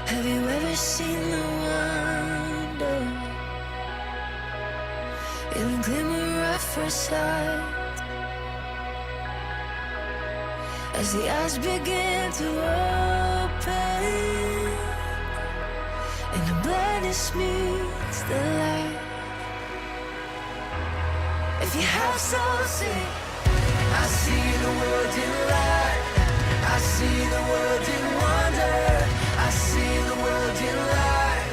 Have you ever seen the wonder in the glimmer at first sight? As the eyes begin to open and the blindness meets the light. If you have soul, sing. I see the world in light. I see the world in wonder. I see the world in light,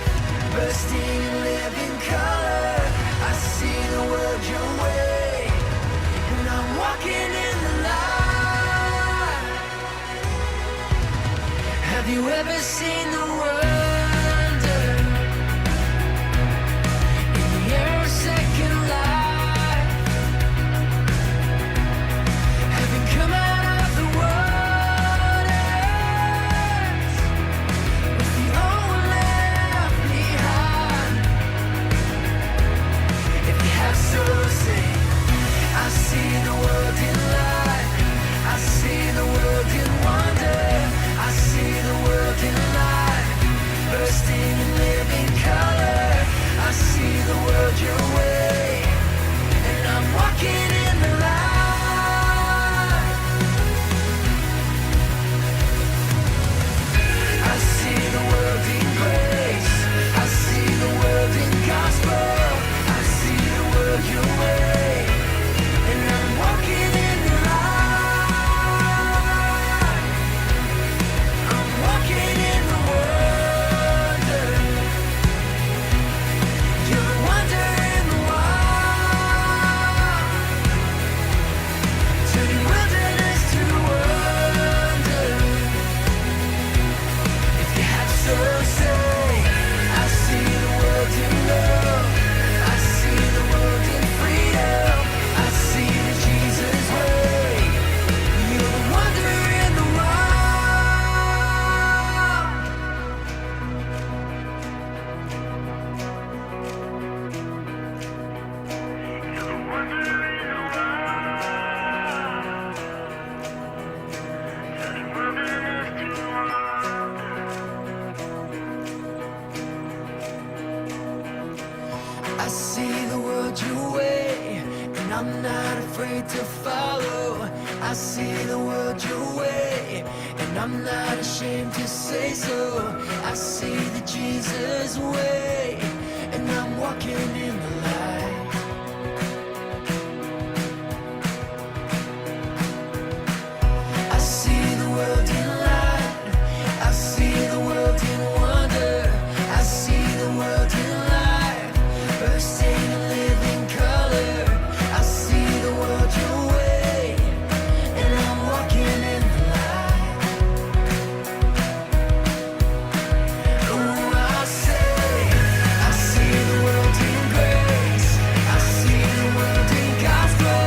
bursting in living color. I see the world your way, and I'm walking in the light. Have you ever seen the wonder in the air of second life? Having come out of the waters with the old one left behind. If you have soul, sing. I see the world in light. I see the world in wonder. I see the world in light, bursting in living color. I see the world your way, and I'm walking in the light. I see the world in grace. I see the world in gospel. I see the world your way, and I'm walking in the light. I'm walking in the wonder. You're the wonder in the wild, turning wilderness to wonder. If you have soul, say, I see the world in love. I see the world in freedom. I see the Jesus way. You're the wonder in the wild. You're the wonder in the wild. Turning wilderness to wonder. I see the world your way, and I'm not afraid to follow. I see the world your way, and I'm not ashamed to say so. I see the Jesus way, and I'm walking in the light. I see the world in light. I see the world in wonder. I see the world in light, bursting in living color. I see the world your way, and I'm walking in the light. Oh, I say, I see the world in grace. I see the world in gospel.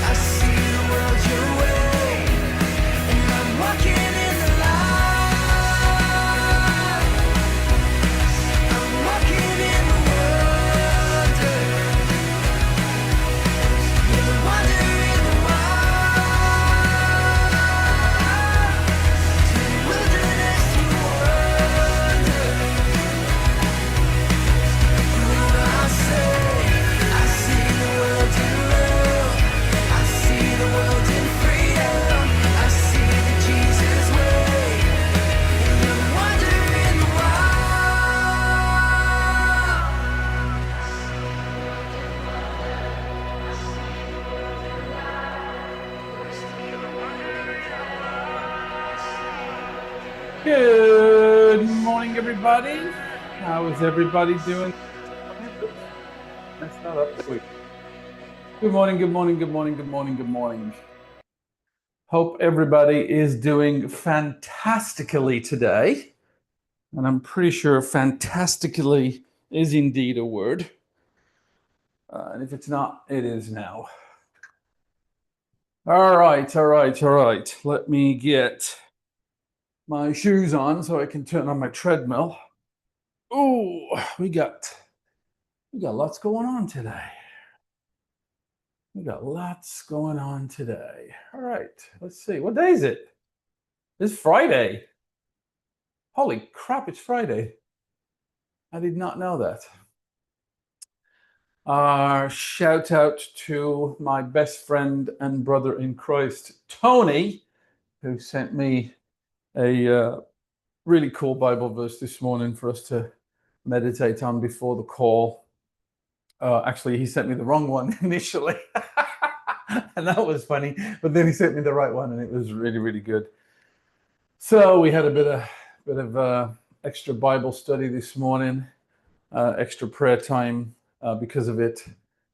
I see the world your way, and I'm walking in the light. I'm walking in the wonder. You're the wonder in the wild, turning wilderness to wonder. Oh, I say, I see the world in love. I see the world in freedom. I see the Jesus way. You're the wonder in the Good morning, everybody. How is everybody doing? Messed that up quick. Good morning, good morning, good morning, good morning, good morning. Hope everybody is doing fantastically today. And I'm pretty sure fantastically is indeed a word. And if it's not, it is now. All right, all right, all right. Let me get my shoes on so I can turn on my treadmill. Oh, we got lots going on today. We got lots going on today. All right, let's see. What day is it? It's Friday. Holy crap, it's Friday. I did not know that. Shout out to my best friend and brother in Christ, Tony, who sent me a really cool Bible verse this morning for us to meditate on before the call. Actually, he sent me the wrong one initially, and that was funny. But then he sent me the right one, and it was really, really good. So we had a bit of extra Bible study this morning, extra prayer time because of it,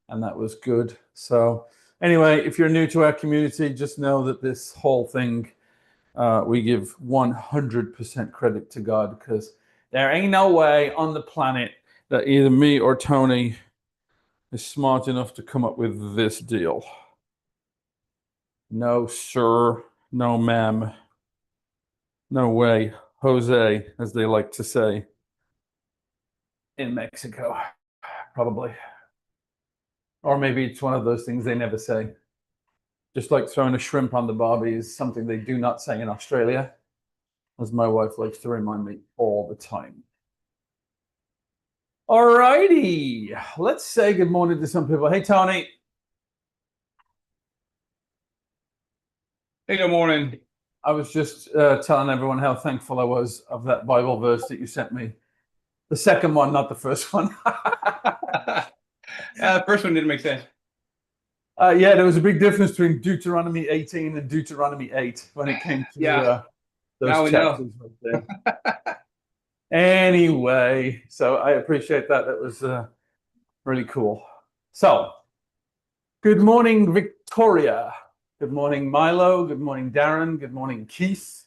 and that was good. So anyway, if you're new to our community, just know that this whole thing, we give 100% credit to God, because there ain't no way on the planet that either me or Tony is smart enough to come up with this deal. No, sir. No, ma'am. No way. Jose, as they like to say in Mexico, probably. Or maybe it's one of those things they never say. Just like throwing a shrimp on the barbie is something they do not say in Australia, as my wife likes to remind me all the time. All righty, let's say good morning to some people. Hey, Tony. Hey, good morning. I was just telling everyone how thankful I was of that Bible verse that you sent me. The second one, not the first one. The first one didn't make sense. Yeah, there was a big difference between Deuteronomy 18 and Deuteronomy 8 when it came to those now we chapters. know. Right there. Anyway, so I appreciate that. That was really cool. So, good morning, Victoria. Good morning, Milo. Good morning, Darren. Good morning, Keith.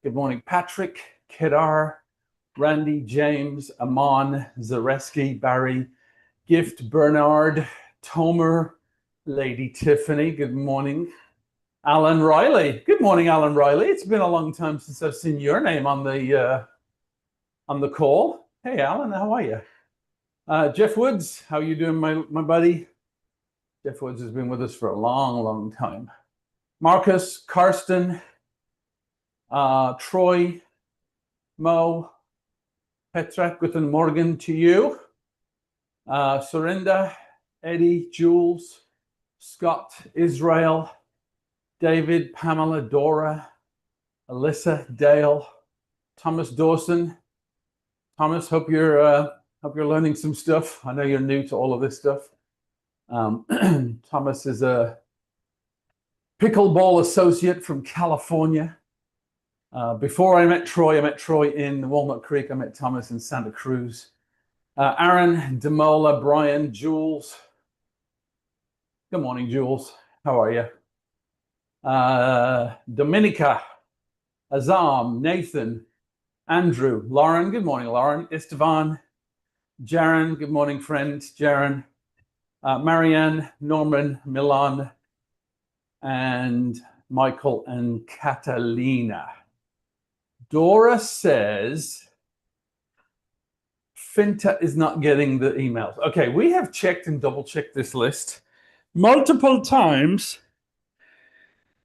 Good morning, Patrick, Kedar, Randy, James, Amon, Zareski, Barry, Gift, Bernard, Tomer, Lady Tiffany. Good morning, Alan Riley. Good morning, Alan Riley. It's been a long time since I've seen your name on the call. Hey, Alan, how are you? Jeff Woods, how you doing, my buddy? Jeff Woods has been with us for a long, long time. Marcus, Karsten, Troy, Mo, Petra, guten Morgen to you. Sorinda, Eddie, Jules, Scott, Israel, David, Pamela, Dora, Alyssa, Dale, Thomas Dawson. Thomas, hope you're learning some stuff. I know you're new to all of this stuff. Thomas is a pickleball associate from California. Before I met Troy in Walnut Creek. I met Thomas in Santa Cruz. Aaron, Demola, Brian, Jules. Good morning, Jules. How are you? Dominica, Azam, Nathan, Andrew, Lauren. Good morning, Lauren. Estevan, Jaron. Good morning, friend. Jaron, Marianne, Norman, Milan, and Michael and Catalina. Dora says Finta is not getting the emails. Okay, we have checked and double checked this list multiple times,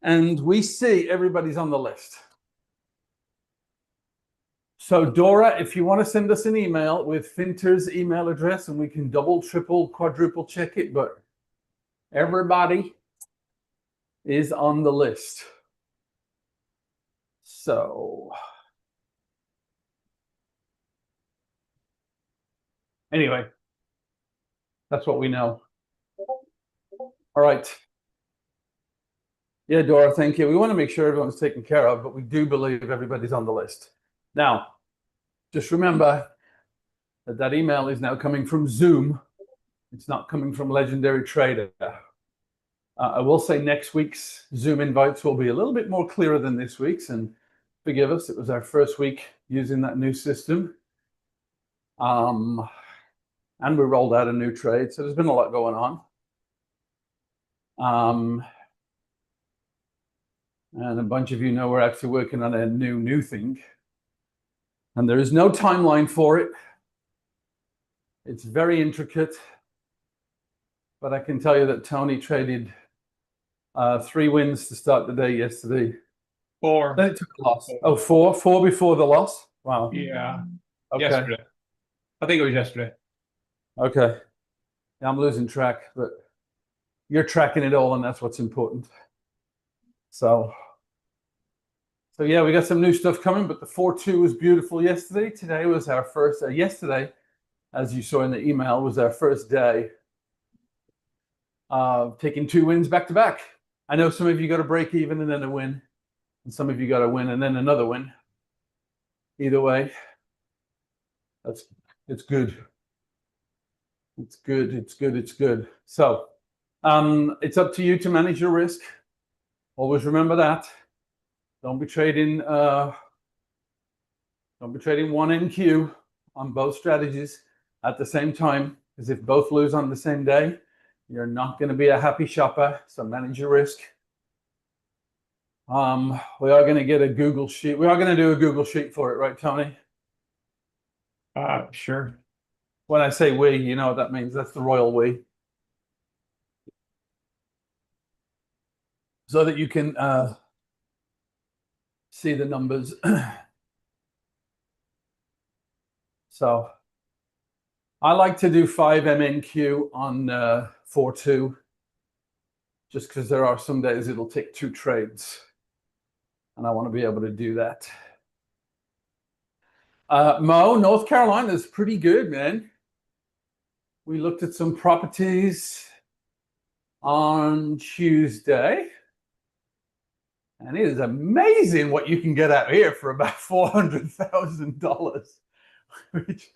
and we see everybody's on the list. So Dora, if you want to send us an email with Finter's email address, and we can double, triple, quadruple check it, but everybody is on the list. So anyway, that's what we know. All right. Yeah, Dora, thank you. We want to make sure everyone's taken care of, but we do believe everybody's on the list. Now, just remember that that email is now coming from Zoom. It's not coming from Legendary Trader. I will say next week's Zoom invites will be a little bit more clearer than this week's, and forgive us, it was our first week using that new system. And we rolled out a new trade, so there's been a lot going on. And a bunch of you know we're actually working on a new thing. And there is no timeline for it. It's very intricate. But I can tell you that Tony traded 3 wins to start the day yesterday. 4. Then it took a loss. Oh, 4 before the loss. Wow. Yeah, Okay. yesterday. I think it was yesterday. Okay. Yeah, I'm losing track, but you're tracking it all, and that's what's important. So yeah, we got some new stuff coming, but the 4-2 was beautiful yesterday. Today was our first, yesterday, as you saw in the email, was our first day of taking 2 wins back to back. I know some of you got a break even and then a win, and some of you got a win and then another win. Either way, it's good. It's good. It's good. It's good. So it's up to you to manage your risk. Always remember that. Don't be trading 1NQ on both strategies at the same time, because if both lose on the same day, you're not going to be a happy shopper. So manage your risk. We are going to get a Google sheet. We are going to do a Google sheet for it, right, Tony? Sure. When I say we, you know what that means. That's the royal we. So that you can see the numbers. So I like to do 5 MNQ on 4-2, just because there are some days it'll take 2 trades, and I want to be able to do that. Mo, North Carolina is pretty good, man. We looked at some properties on Tuesday, and it is amazing what you can get out here for about $400,000, which,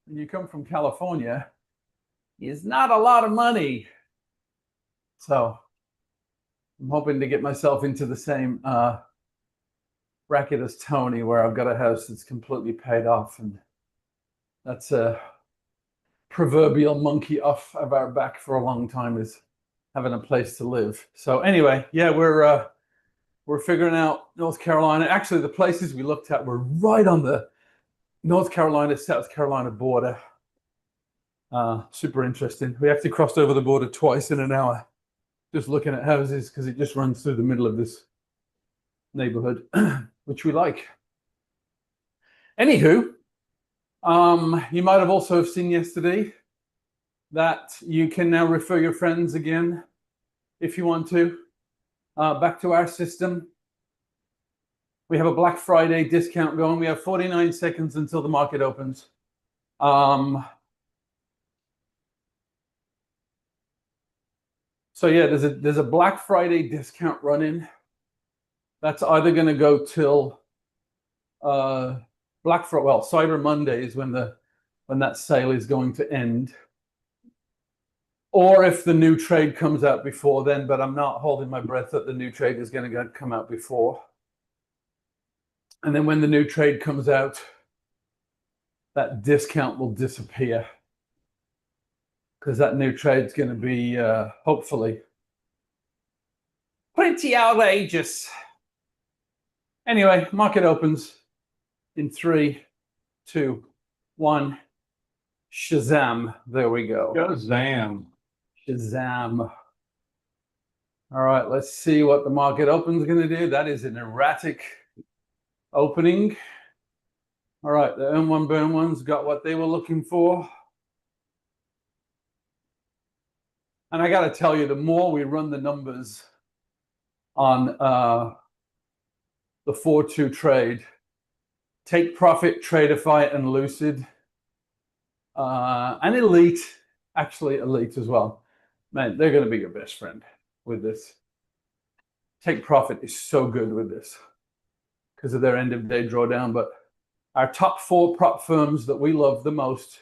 when you come from California, is not a lot of money. So I'm hoping to get myself into the same bracket as Tony, where I've got a house that's completely paid off, and that's a proverbial monkey off of our back for a long time, is having a place to live. So anyway, yeah, we're figuring out North Carolina. Actually, the places we looked at were right on the North Carolina, South Carolina border. Super interesting. We actually crossed over the border twice in an hour, just looking at houses, because it just runs through the middle of this neighborhood, which we like. Anywho, you might have also seen yesterday that you can now refer your friends again, if you want to, back to our system. We have a Black Friday discount going. We have 49 seconds until the market opens. So yeah, there's a Black Friday discount running. That's either going to go till Cyber Monday is when that sale is going to end, or if the new trade comes out before then. But I'm not holding my breath that the new trade is going to come out before. And then when the new trade comes out, that discount will disappear, because that new trade is going to be hopefully pretty outrageous. Anyway, market opens in 3, 2, 1. Shazam. There we go. Shazam. Shazam. All right, let's see what the market opens going to do. That is an erratic opening. All right, the earn one, burn ones got what they were looking for. And I got to tell you, the more we run the numbers on the 4-2 trade, Take Profit, Tradeify, and Lucid, and Elite, actually Elite as well, man, they're going to be your best friend with this. Take Profit is so good with this because of their end of day drawdown. But our top 4 prop firms that we love the most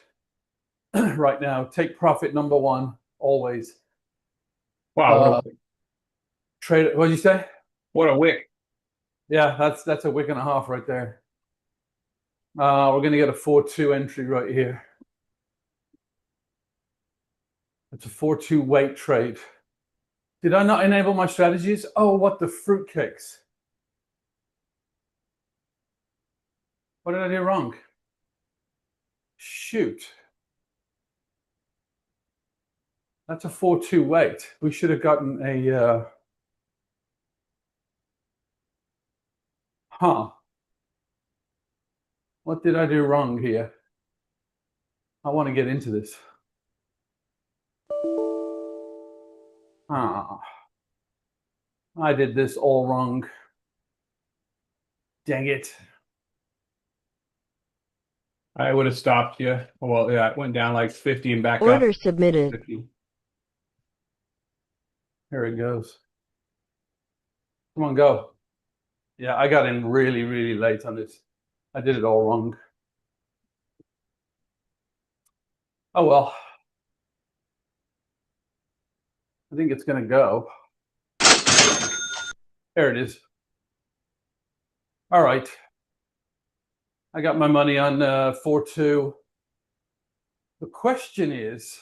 right now, Take Profit number 1, always. Wow. Trade. What did you say? What a wick. Yeah, that's a wick and a half right there. We're going to get a 4-2 entry right here. It's a 4-2 weight trade. Did I not enable my strategies? Oh, what the fruitcakes. What did I do wrong? Shoot. That's a 4-2 weight. We should have gotten a... What did I do wrong here? I want to get into this. Ah, I did this all wrong. Dang it. I would have stopped you. Well, yeah, it went down like 50 and back Order up. submitted. 50. Here it goes. Come on, go. Yeah, I got in really, really late on this. I did it all wrong. Oh, well. I think it's going to go. There it is. All right. I got my money on 4-2. The question is,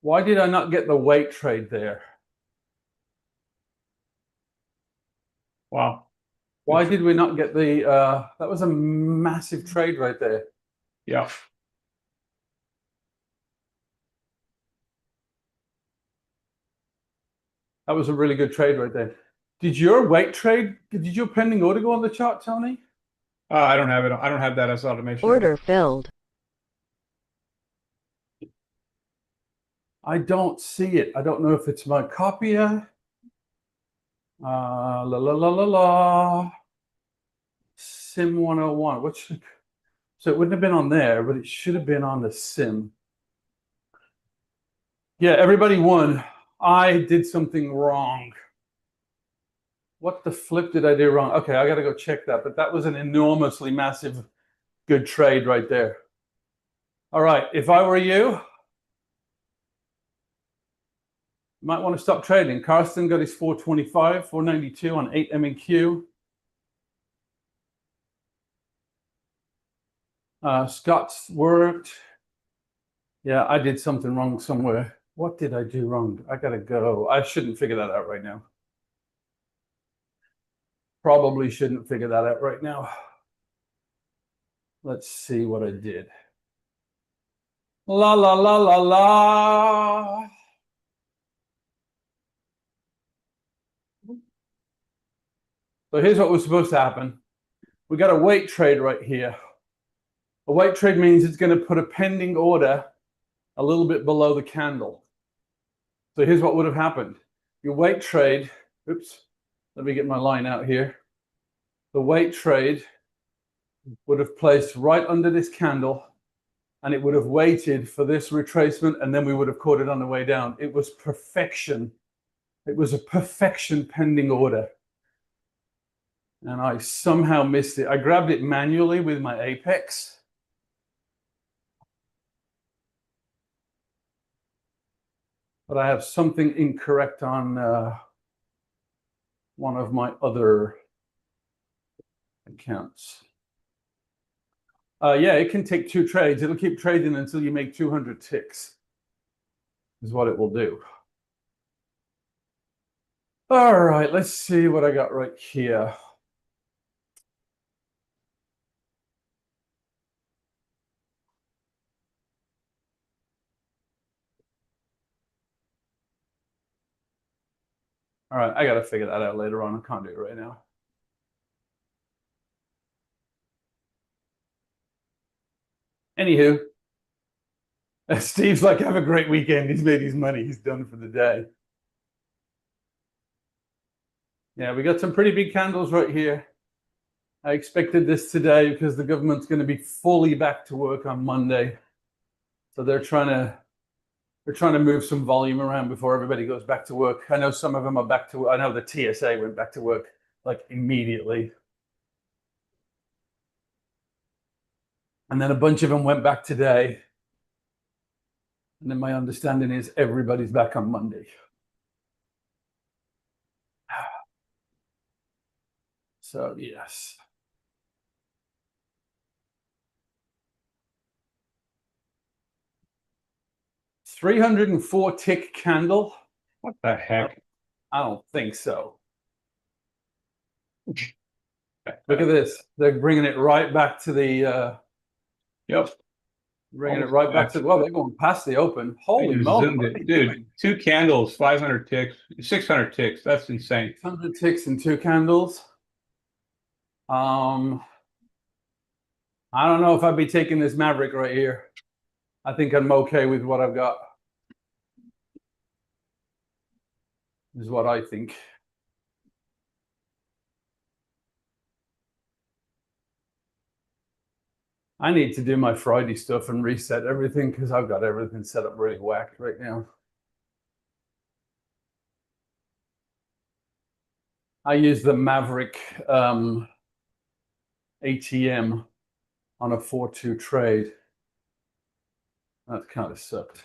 why did I not get the weight trade there? Wow. Why did we not get the, that was a massive trade right there. Yeah. That was a really good trade right there. Did your weight trade, did your pending order go on the chart, Tony? I don't have it. I don't have that as automation. Order filled. I don't see it. I don't know if it's my copier. La la la la la. Sim 101. Which, so it wouldn't have been on there, but it should have been on the sim. Yeah, everybody won. I did something wrong. What the flip did I do wrong? Okay, I got to go check that. But that was an enormously massive good trade right there. All right, if I were you, might want to stop trading. Carsten got his 425, 492 on 8 M&Q. Scott's worked. Yeah, I did something wrong somewhere. What did I do wrong? I gotta go. I shouldn't figure that out right now. Probably shouldn't figure that out right now. Let's see what I did. La la la la la. So here's what was supposed to happen. We got a weight trade right here. A weight trade means it's going to put a pending order a little bit below the candle. So here's what would have happened. Your weight trade, oops, let me get my line out here. The weight trade would have placed right under this candle, and it would have waited for this retracement, and then we would have caught it on the way down. It was perfection. It was a perfection pending order. And I somehow missed it. I grabbed it manually with my Apex. But I have something incorrect on one of my other accounts. Yeah, it can take 2 trades. It'll keep trading until you make 200 ticks, is what it will do. All right, let's see what I got right here. All right, I got to figure that out later on. I can't do it right now. Anywho, Steve's like, have a great weekend. He's made his money. He's done for the day. Yeah, we got some pretty big candles right here. I expected this today because the government's going to be fully back to work on Monday. So they're trying to move some volume around before everybody goes back to work. I know some of them are back to, I know the TSA went back to work like immediately. And then a bunch of them went back today. And then my understanding is everybody's back on Monday. So, yes. $304 tick candle. What the heck? I don't think so. Look at this. They're bringing it right back to the, Yep. bringing it right back to, well, they're going past the open. Holy moly. What are they Dude, doing? 2 candles, 500 ticks, 600 ticks. That's insane. 100 ticks and 2 candles. I don't know if I'd be taking this Maverick right here. I think I'm okay with what I've got. Is what I think. I need to do my Friday stuff and reset everything because I've got everything set up really whacked right now. I use the Maverick ATM on a 4-2 trade. That kind of sucked.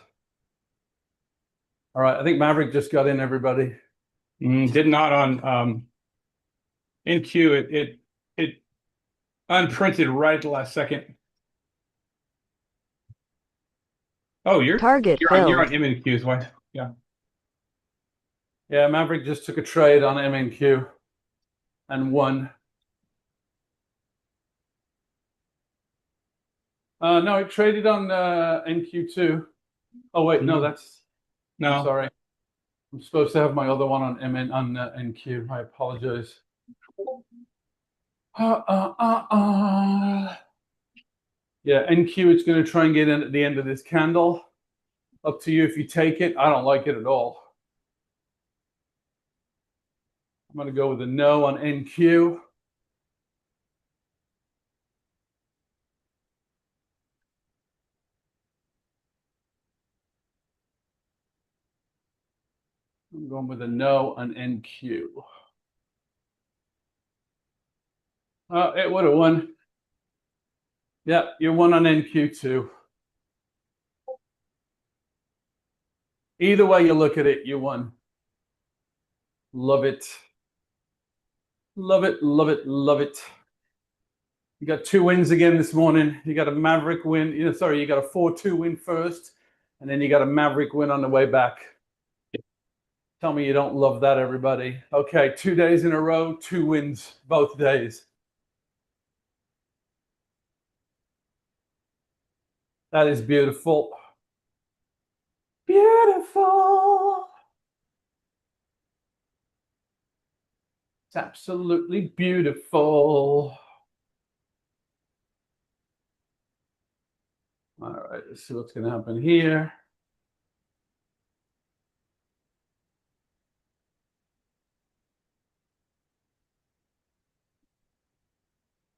All right, I think Maverick just got in, everybody. Did not on NQ. It unprinted right at the last second. Oh, you're on MNQ's way. Yeah. Yeah, Maverick just took a trade on MNQ and won. No, it traded on NQ2. Oh wait, no, that's no. I'm sorry. I'm supposed to have my other one on NQ. I apologize. Yeah, NQ. It's going to try and get in at the end of this candle. Up to you if you take it. I don't like it at all. I'm going to go with a no on NQ. I'm going with a no on NQ. It would have won. Yeah, you won on NQ too. Either way you look at it, you won. Love it. Love it, love it, love it. You got 2 wins again this morning. You got a Maverick win. You got a 4-2 win first, and then you got a Maverick win on the way back. Tell me you don't love that, everybody. Okay, 2 days in a row, 2 wins both days. That is beautiful. Beautiful. It's absolutely beautiful. All right, let's see what's going to happen here.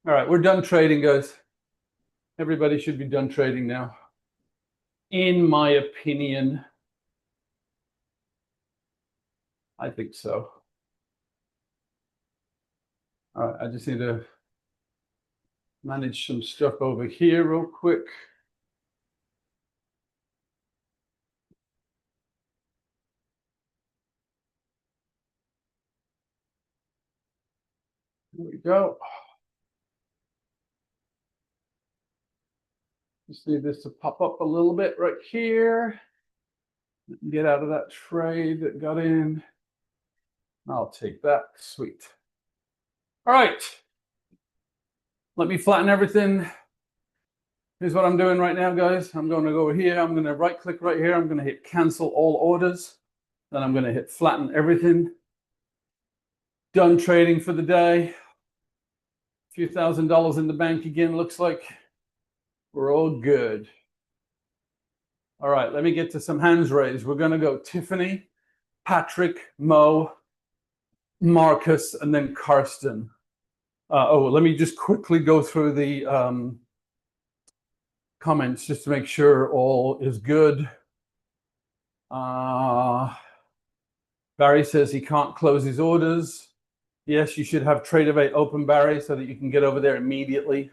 All right, we're done trading, guys. Everybody should be done trading now, in my opinion. I think so. All right, I just need to manage some stuff over here real quick. There we go. Just need this to pop up a little bit right here. Get out of that trade that got in. I'll take that. Sweet. All right. Let me flatten everything. Here's what I'm doing right now, guys. I'm going to go over here. I'm going to right click right here. I'm going to hit cancel all orders. Then I'm going to hit flatten everything. Done trading for the day. A few $1,000s in the bank again. Looks like we're all good. All right, let me get to some hands raised. We're going to go Tiffany, Patrick, Mo, Marcus, and then Karsten. Let me just quickly go through the comments just to make sure all is good. Barry says he can't close his orders. Yes, you should have Tradeovate open, Barry, so that you can get over there immediately. You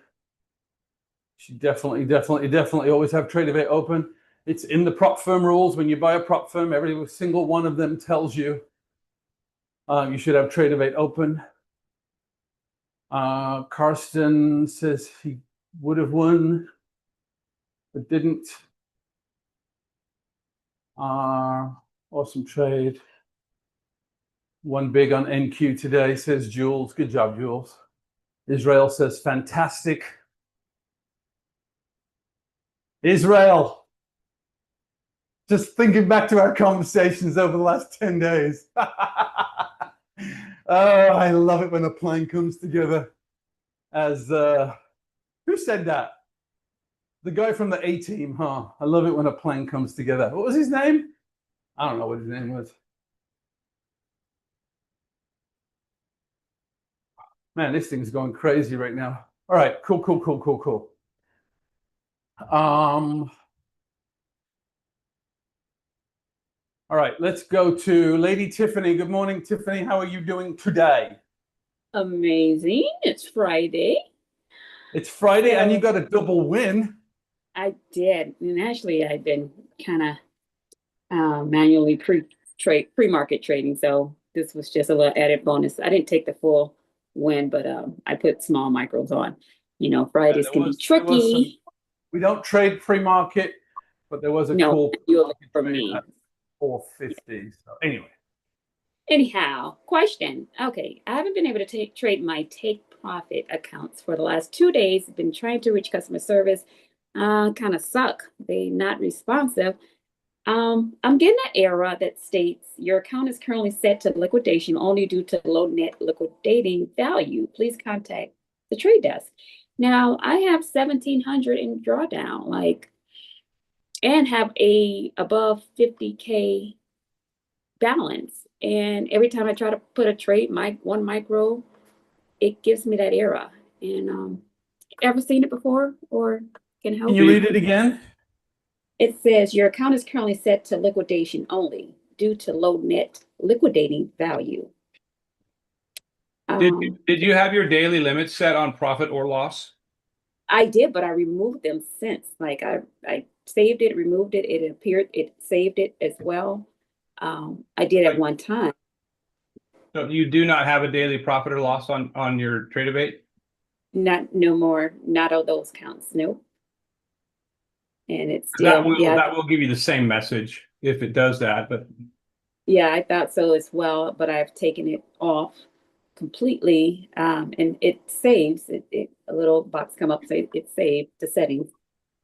should definitely always have Tradeovate open. It's in the prop firm rules. When you buy a prop firm, every single one of them tells you you should have Tradeovate open. Karsten says he would have won, but didn't. Awesome trade. One big on NQ today, says Jules. Good job, Jules. Israel says fantastic. Israel, just thinking back to our conversations over the last 10 days. Oh, I love it when a plan comes together as Who said that? The guy from the A Team, huh? I love it when a plan comes together. What was his name? I don't know what his name was. Man, this thing's going crazy right now. All right, cool. All right, let's go to Lady Tiffany. Good morning, Tiffany. How are you doing today? Amazing. It's Friday. It's Friday and you So- got a double win. I did. And actually, I've been kind of manually pre-market trading. So this was just a little added bonus. I didn't take the full win, but I put small micros on. You know, Fridays can be tricky. We don't trade pre-market, but there was a No, cool you'll look for trade me. at 450. So anyway. Anyhow, question. Okay, I haven't been able to trade my take profit accounts for the last 2 days. I've been trying to reach customer service. Kind of suck. They not responsive. I'm getting an error that states your account is currently set to liquidation only due to low net liquidating value. Please contact the trade desk. Now I have 1,700 in drawdown, and have a above 50K balance. And every time I try to put a trade, one micro, it gives me that error. And ever seen it before or can help? Can you read it again? It says your account is currently set to liquidation only due to low net liquidating value. Did you have your daily limits set on profit or loss? I did, but I removed them since. I saved it, removed it. It saved it as well. I did at one time. So you do not have a daily profit or loss on your Tradebait? No more, not all those counts. Nope. And it's still, that will give you the same message if it does that, but yeah, I thought so as well, but I've taken it off completely. And it saves it a little box come up, say it saved the settings,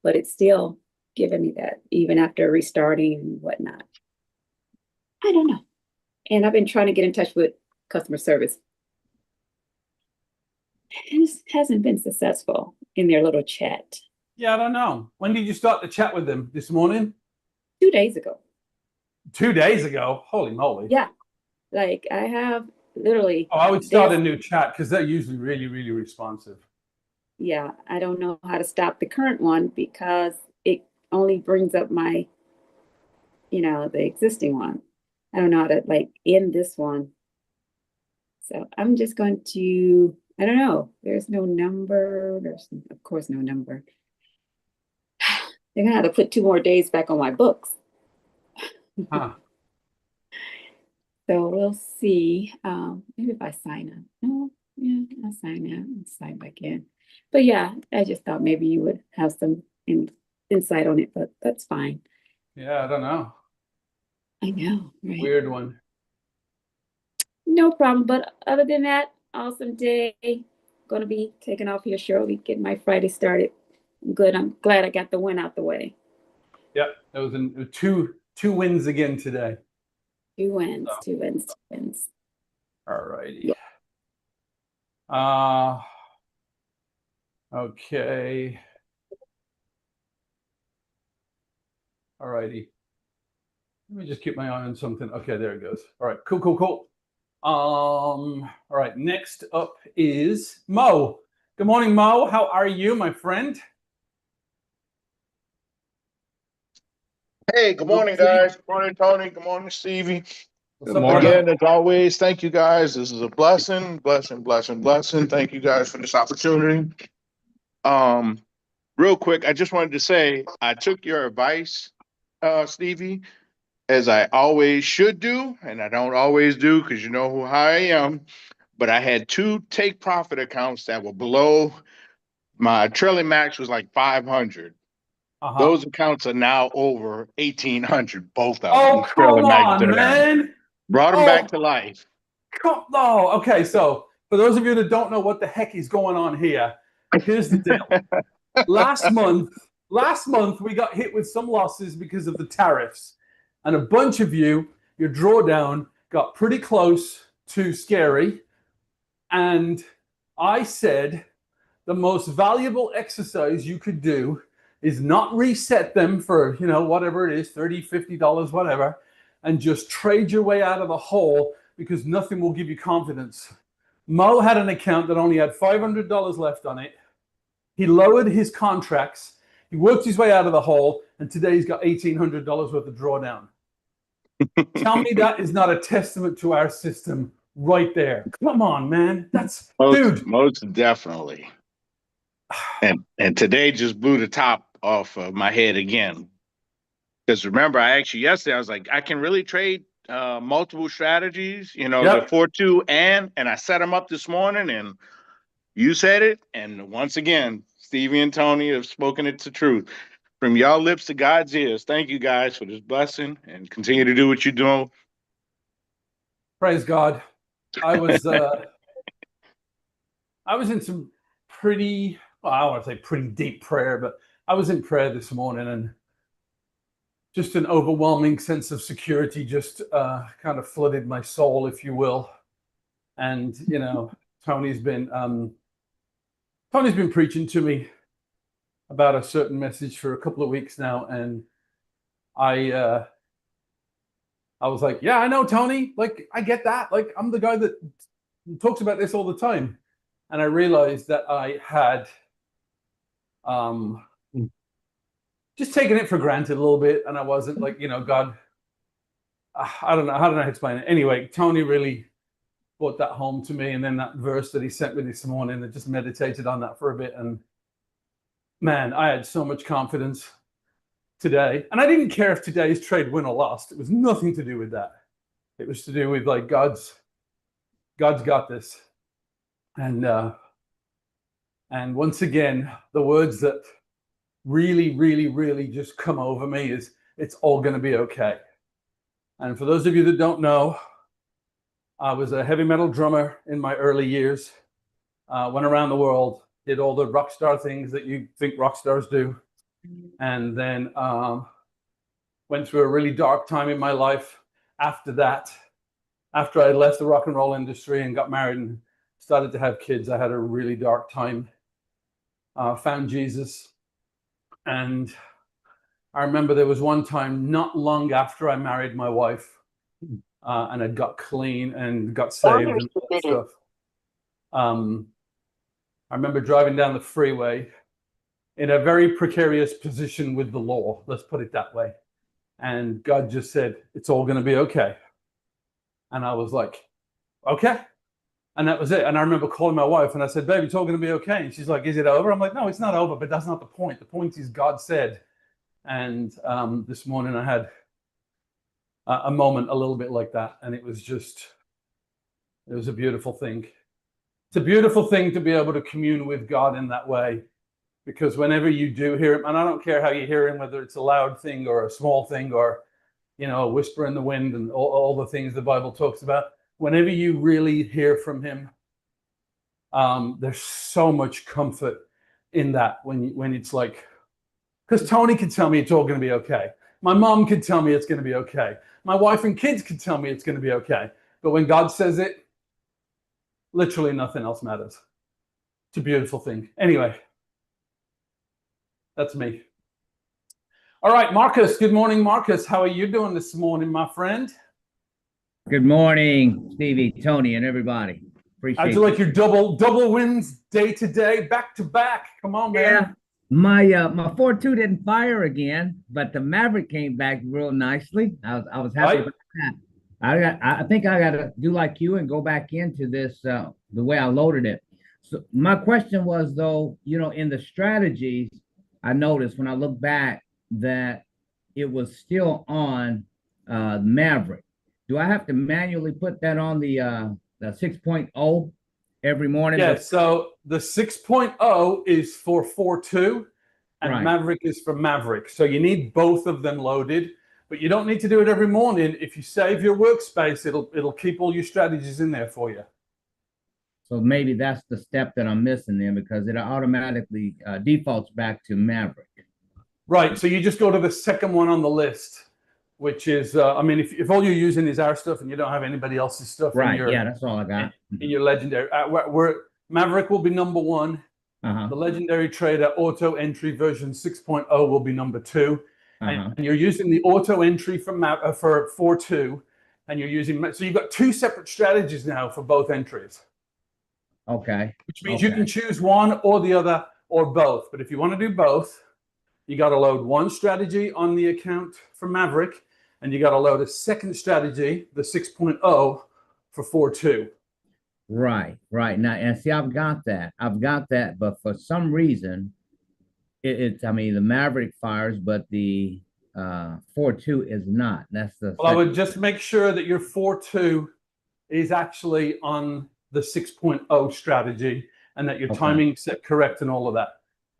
but it's still giving me that even after restarting and whatnot. I don't know. And I've been trying to get in touch with customer service. And it hasn't been successful in their little chat. Yeah, I don't know. When did you start the chat with them? This morning? 2 days ago. 2 days ago? Holy moly. Yeah. I have literally. Oh, I would start a new chat because they're usually really, really responsive. Yeah, I don't know how to stop the current one because it only brings up my, the existing one. I don't know how to end this one. So I'm just going to, I don't know. There's no number. There's of course no number. They're gonna have to put 2 more days back on my books. Huh. So we'll see. Maybe if I sign up. No, yeah, I'll sign out and sign back in. But yeah, I just thought maybe you would have some insight on it, but that's fine. Yeah, I don't know. I know, right? Weird one. No problem. But other than that, awesome day. Gonna be taking off here shortly, getting my Friday started. Good. I'm glad I got the win out the way. Yep, that was two wins again today. 2 wins, Oh. 2 wins, 2 wins. All righty. Yeah. Okay. All righty. Let me just keep my eye on something. Okay, there it goes. All right, cool. All right, next up is Mo. Good morning, Mo. How are you, my friend? Hey, good morning, guys. Good morning, Tony. Good morning, Stevie. What's Good up, morning. brother? Again, as always, thank you guys. This is a blessing. Thank you guys for this opportunity. Real quick, I just wanted to say I took your advice, Stevie, as I always should do, and I don't always do because you know how I am. But I had 2 take profit accounts that were below my trailing max was like 500. Uh-huh. Those accounts are now over 1,800, both of them. Oh, come Trailing max on, to them. man. Brought them Oh. back to life. Oh, okay. So for those of you that don't know what the heck is going on here, here's the deal. Last month we got hit with some losses because of the tariffs, and a bunch of your drawdown got pretty close to scary. And I said the most valuable exercise you could do is not reset them for, whatever it is, $30, $50, whatever, and just trade your way out of the hole, because nothing will give you confidence. Mo had an account that only had $500 left on it. He lowered his contracts. He worked his way out of the hole, and today he's got $1,800 worth of drawdown. Tell me that is not a testament to our system right there. Come on, man. That's dude. Most definitely. And today just blew the top off of my head again. Because remember, yesterday I was like, I can really trade multiple strategies, the 4-2 and I set them up this morning, and you said it. And once again, Stevie and Tony have spoken it to truth. From y'all lips to God's ears. Thank you guys for this blessing, and continue to do what you're doing. Praise God. I was in some pretty, well, I don't want to say pretty deep prayer, but I was in prayer this morning, and just an overwhelming sense of security just kind of flooded my soul, if you will. And, Tony's been preaching to me about a certain message for a couple of weeks now. And I was like, yeah, I know, Tony. Like, I get that. Like, I'm the guy that talks about this all the time. And I realized that I had just taken it for granted a little bit. And I wasn't like, God, I don't know how to explain it. Anyway, Tony really brought that home to me. And then that verse that he sent me this morning, I just meditated on that for a bit. And man, I had so much confidence today. And I didn't care if today's trade win or lost. It was nothing to do with that. It was to do with like God's got this. And once again, the words that really, really, really just come over me is, it's all going to be okay. And for those of you that don't know, I was a heavy metal drummer in my early years, went around the world, did all the rock star things that you think rock stars do. And then went through a really dark time in my life after that. After I left the rock and roll industry and got married and started to have kids, I had a really dark time. Found Jesus. And I remember there was one time not long after I married my wife, and I got clean and got saved and all that stuff. I remember driving down the freeway in a very precarious position with the law, let's put it that way. And God just said, it's all going to be okay. And I was like, okay. And that was it. And I remember calling my wife and I said, babe, it's all going to be okay. And she's like, is it over? I'm like, no, it's not over, but that's not the point. The point is God said. And this morning I had a moment a little bit like that. And it was a beautiful thing. It's a beautiful thing to be able to commune with God in that way, because whenever you do hear him, and I don't care how you hear him, whether it's a loud thing or a small thing or, a whisper in the wind and all the things the Bible talks about, whenever you really hear from him, there's so much comfort in that when it's like, because Tony can tell me it's all going to be okay. My mom could tell me it's going to be okay. My wife and kids could tell me it's going to be okay. But when God says it, literally nothing else matters. It's a beautiful thing. Anyway, that's me. All right, Marcus. Good morning, Marcus. How are you doing this morning, my friend? Good morning, Stevie, Tony, and everybody. Appreciate How'd you like your double wins day to day, back to back? Come on, man. Yeah, my 4-2 didn't fire again, but the Maverick came back real nicely. I was happy about that. I think I got to do like you and go back into this the way I loaded it. So my question was, though, in the strategies, I noticed when I look back that it was still on Maverick. Do I have to manually put that on the 6.0 every morning? Yeah, so the 6.0 is for 4.2 and Right. Maverick is for Maverick. So you need both of them loaded, but you don't need to do it every morning. If you save your workspace, it'll keep all your strategies in there for you. So maybe that's the step that I'm missing then, because it automatically defaults back to Maverick. Right, so you just go to the second one on the list, which is, if all you're using is our stuff and you don't have anybody else's stuff Right, yeah, that's all I got. in your legendary, where Maverick will be number 1 Uh-huh. The Legendary Trader Auto Entry version 6.0 will be number 2. Uh-huh. And you're using the auto entry for 4.2, and you're using, so you've got 2 separate strategies now for both entries, Okay. which means you can choose one or the other or both. But if you want to do both, you got to load one strategy on the account for Maverick, and you got to load a second strategy, the 6.0 for 4.2. Right. Now, and see, I've got that, but for some reason, I mean, the Maverick fires, but the 4.2 is not. That's the. Well, I would just make sure that your 4.2 is actually on the 6.0 strategy, and that your timing set correct and all of that.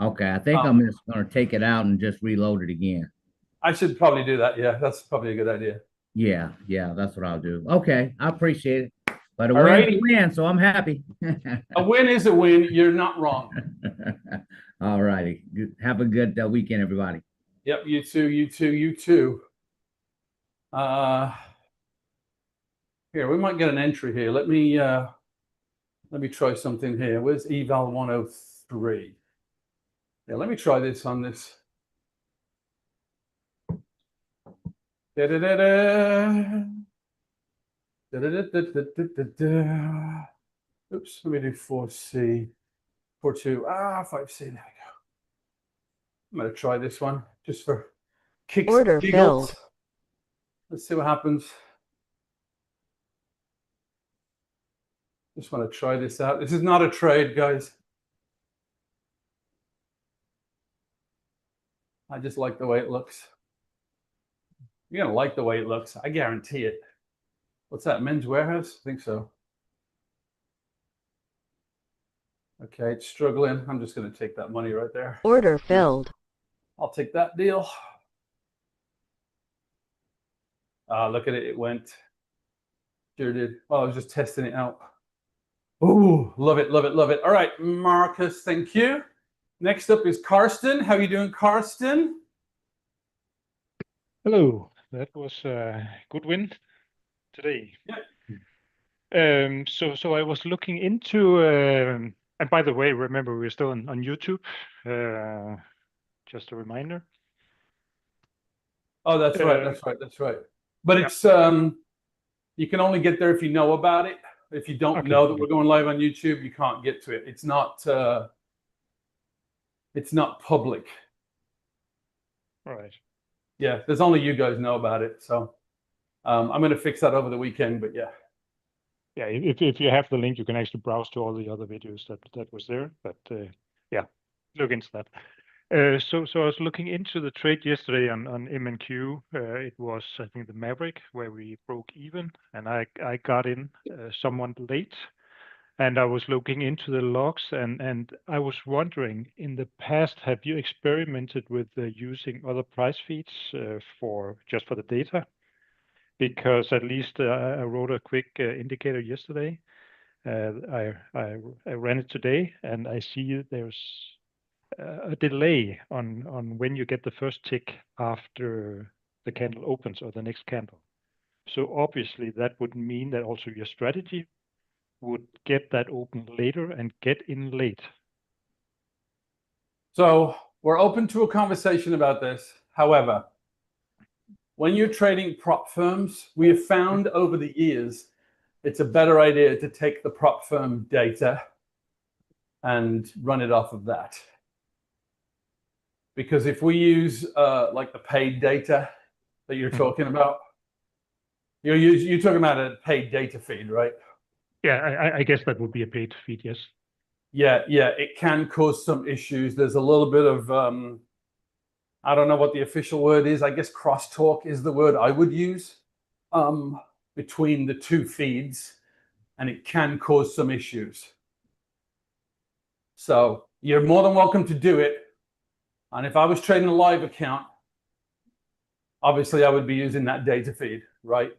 Okay, I think I'm just going to take it out and just reload it again. I should probably do that. Yeah, that's probably a good idea. Yeah, that's what I'll do. Okay, I appreciate it. But a win's a win, so I'm happy. A win is a win. You're not wrong. All righty. Have a good weekend, everybody. Yep, you too, you too, you too. Here, we might get an entry here. Let me try something here. Where's eval 103? Yeah, let me try this on this. Oops, let me do 4C. 4.2. 5C. There we go. I'm going to try this one just for kicks Order and giggles. filled. Let's see what happens. Just want to try this out. This is not a trade, guys. I just like the way it looks. You're going to like the way it looks. I guarantee it. What's that, Men's Warehouse? I think so. Okay, it's struggling. I'm just going to take that money right there. Order filled. I'll take that deal. Look at it. It went. Sure did. Well, I was just testing it out. Ooh, love it, love it, love it. All right, Marcus, thank you. Next up is Karsten. How are you doing, Karsten? Hello. That was a good win today. Yeah. So I was looking into, and by the way, remember we're still on YouTube. Just a reminder. Oh, that's right. That's right. But it's you can only get there if you know about it. If you don't know that we're going live on YouTube, you can't get to it. It's not public. Right. Yeah, there's only you guys know about it. So I'm going to fix that over the weekend. But yeah. Yeah, if you have the link, you can actually browse to all the other videos that was there. But yeah, look into that. So I was looking into the trade yesterday on MNQ. It was, I think, the Maverick where we broke even, and I got in somewhat late, and I was looking into the logs, and I was wondering, in the past, have you experimented with using other price feeds for the data? Because at least I wrote a quick indicator yesterday. I ran it today, and I see there's a delay on when you get the first tick after the candle opens or the next candle. So obviously that would mean that also your strategy would get that open later and get in late. So we're open to a conversation about this. However, when you're trading prop firms, we have found over the years, it's a better idea to take the prop firm data and run it off of that. Because if we use like the paid data that you're talking about, you're talking about a paid data feed, right? Yeah, I guess that would be a paid feed, yes. Yeah, it can cause some issues. There's a little bit of, I don't know what the official word is. I guess crosstalk is the word I would use between the two feeds, and it can cause some issues. So you're more than welcome to do it. And if I was trading a live account, obviously I would be using that data feed, right?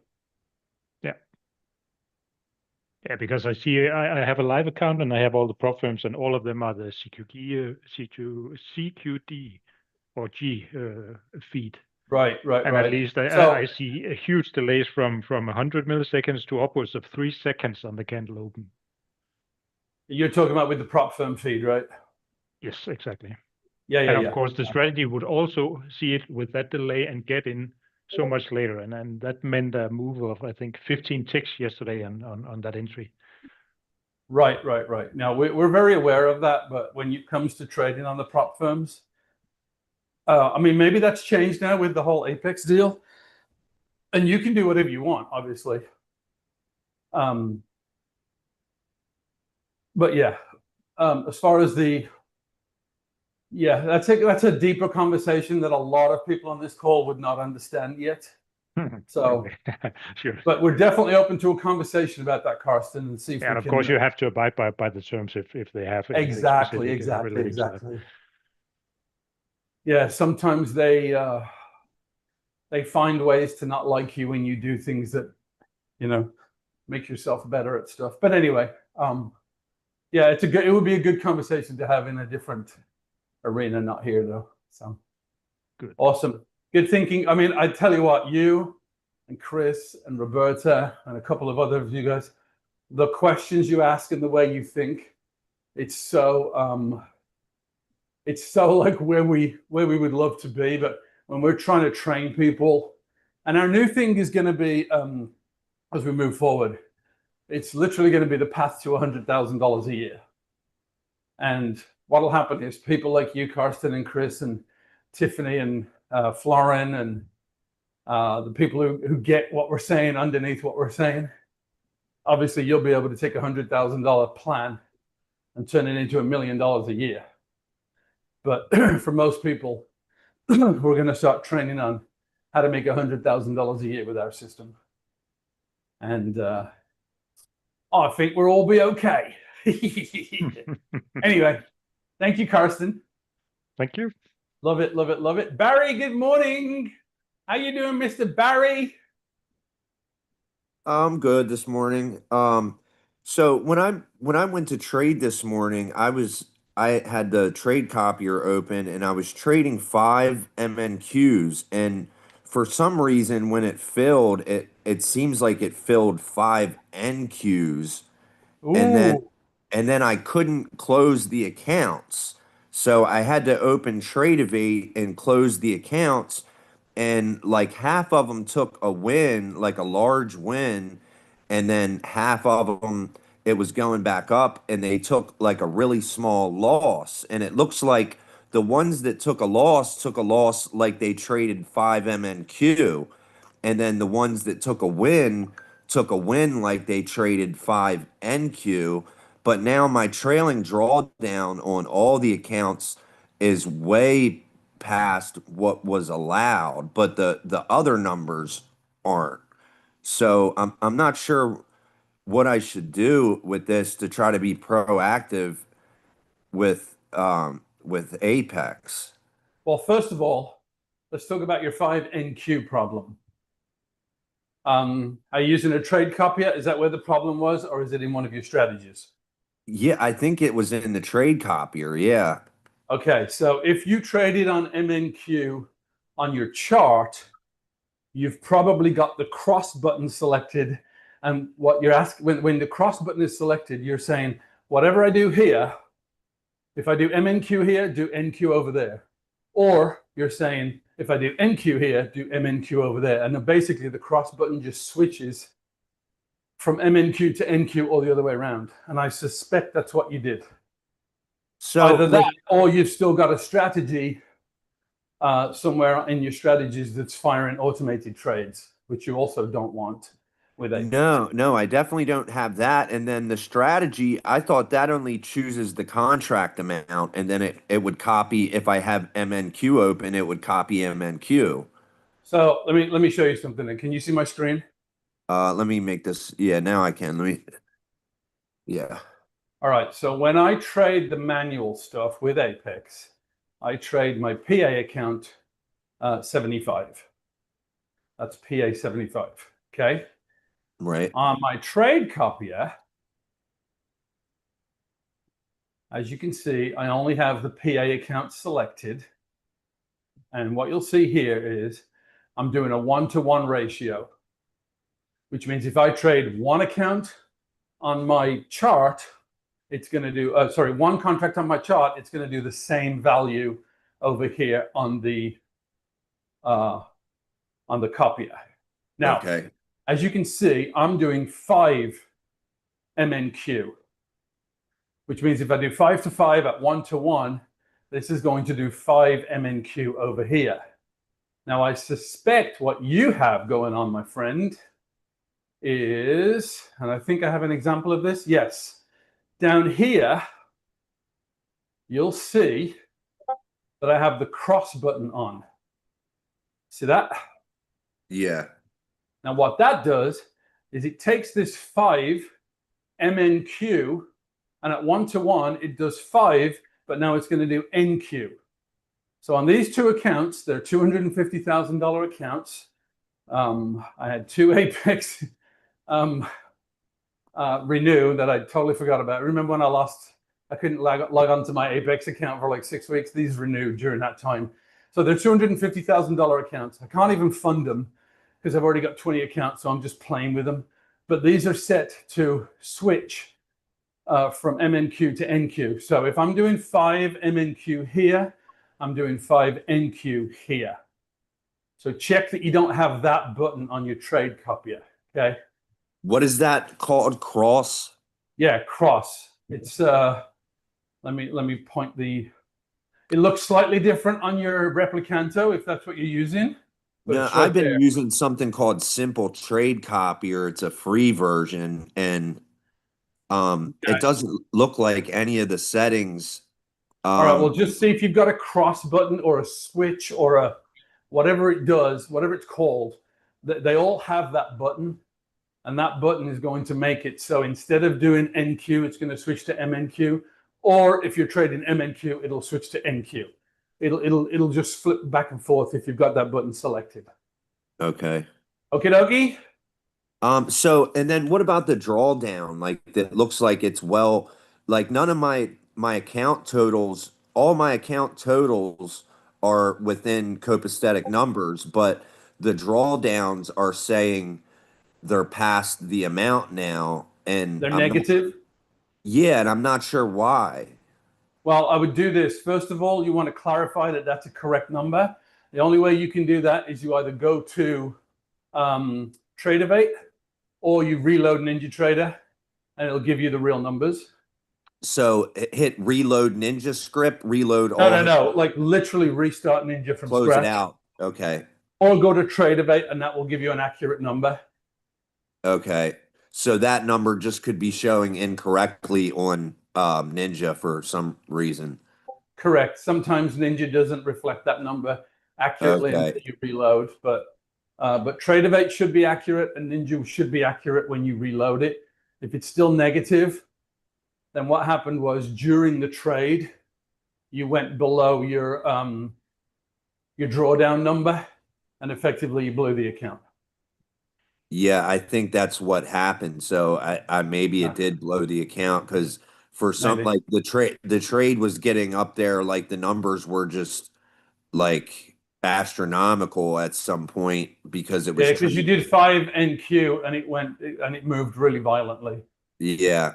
Yeah, because I see I have a live account and I have all the prop firms, and all of them are the CQD or G feed. Right. And at least I see a huge delays from 100 milliseconds to upwards of 3 seconds on the candle open. You're talking about with the prop firm feed, right? Yes, exactly. Yeah, And yeah, of yeah. course, the strategy would also see it with that delay and get in so much later. And that meant a move of, I think, 15 ticks yesterday on that entry. Right. Now, we're very aware of that, but when it comes to trading on the prop firms, I mean, maybe that's changed now with the whole Apex deal. And you can do whatever you want, obviously. But yeah, as far as that's a deeper conversation that a lot of people on this call would not understand yet. So, Sure. but we're definitely open to a conversation about that, Karsten, and see if we And of can. course, you have to abide by the terms if they have anything Exactly. specific relating to that. Yeah, sometimes they find ways to not like you when you do things that, make yourself better at stuff. But anyway, yeah, it would be a good conversation to have in a different arena, not here though. So Good. Awesome. Good thinking. I mean, I tell you what, you and Chris and Roberta and a couple of other of you guys, the questions you ask and the way you think, it's so like where we would love to be. But when we're trying to train people, and our new thing is going to be, as we move forward, it's literally going to be the path to $100,000 a year. And what'll happen is people like you, Karsten and Chris and Tiffany and Florin and the people who get what we're saying underneath what we're saying, obviously you'll be able to take $100,000 plan and turn it into $1 million a year. But for most people, we're going to start training on how to make $100,000 a year with our system. And I think we'll all be okay. Anyway, thank you, Karsten. Thank you. Love it, love it, love it. Barry, good morning. How you doing, Mr. Barry? I'm good this morning. So when I went to trade this morning, I had the trade copier open and I was trading 5 MNQs, and for some reason when it filled, it seems like it filled 5 NQs, and then I couldn't close the accounts. So I had to open Tradeovate and close the accounts, and like half of them took a win, like a large win, and then half of them it was going back up and they took like a really small loss. And it looks like the ones that took a loss like they traded 5 MNQ, and then the ones that took a win like they traded 5 NQ. But now my trailing drawdown on all the accounts is way past what was allowed, but the other numbers aren't. So I'm not sure what I should do with this to try to be proactive with Apex. Well, first of all, let's talk about your 5 NQ problem. Are you using a trade copier? Is that where the problem was, or is it in one of your strategies? Yeah, I think it was in the trade copier. Yeah. Okay, so if you traded on MNQ on your chart, you've probably got the cross button selected. And what you're asking, when the cross button is selected, you're saying, whatever I do here, if I do MNQ here, do NQ over there. Or you're saying, if I do NQ here, do MNQ over there. And then basically the cross button just switches from MNQ to NQ or the other way around. And I suspect that's what you did. So either that, or you've still got a strategy somewhere in your strategies that's firing automated trades, which you also don't want with a. No, I definitely don't have that. And then the strategy, I thought that only chooses the contract amount, and then it would copy, if I have MNQ open, it would copy MNQ. So let me show you something. Then can you see my screen? Let me make this. Yeah, now I can. Yeah. All right. So when I trade the manual stuff with Apex, I trade my PA account 75. That's PA 75. Okay. Right. On my trade copier, as you can see, I only have the PA account selected. And what you'll see here is I'm doing a 1-to-1 ratio, which means if I trade one account on my chart, it's going to do, one contract on my chart, it's going to do the same value over here on the copier. Now, Okay. as you can see, I'm doing 5 MNQ, which means if I do 5 to 5 at 1 to 1, this is going to do 5 MNQ over here. Now, I suspect what you have going on, my friend, is, and I think I have an example of this. Yes. Down here, you'll see that I have the cross button on. See that? Yeah. Now, what that does is it takes this 5 MNQ, and at 1 to 1, it does 5, but now it's going to do NQ. So on these 2 accounts, they're $250,000 accounts. I had 2 Apex renew that I totally forgot about. Remember when I couldn't log on to my Apex account for like 6 weeks? These renewed during that time. So they're $250,000 accounts. I can't even fund them because I've already got 20 accounts, so I'm just playing with them. But these are set to switch from MNQ to NQ. So if I'm doing 5 MNQ here, I'm doing 5 NQ here. So check that you don't have that button on your trade copier, okay? What is that called? Cross? Yeah, cross. It's let me point the. It looks slightly different on your Replicanto if that's what you're using. No, I've been using something called Simple Trade Copier. It's a free version, and it doesn't look like any of the settings. All right, well, just see if you've got a cross button or a switch or a whatever it does, whatever it's called. They all have that button, and that button is going to make it so instead of doing NQ, it's going to switch to MNQ, or if you're trading MNQ, it'll switch to NQ. It'll just flip back and forth if you've got that button selected. Okay. Okie dokie. So, and then what about the drawdown? Like, that looks like it's like none of my account totals, all my account totals are within copacetic numbers, but the drawdowns are saying they're past the amount now, and they're negative. Yeah, and I'm not sure why. Well, I would do this. First of all, you want to clarify that that's a correct number. The only way you can do that is you either go to Tradeovate or you reload NinjaTrader, and it'll give you the real numbers. So hit reload Ninja script, reload all. No. Like literally restart Ninja from close scratch. It out. Okay. Or go to Tradeovate, and that will give you an accurate number. Okay. So that number just could be showing incorrectly on Ninja for some reason. Correct. Sometimes Ninja doesn't reflect that number accurately until you reload, but Tradeovate should be accurate, and Ninja should be accurate when you reload it. If it's still negative, then what happened was during the trade, you went below your drawdown number, and effectively you blew the account. Yeah, I think that's what happened. So I maybe it did blow the account because for some like the trade was getting up there, like the numbers were just like astronomical at some point because it was because you did 5 NQ and it moved really violently. Yeah.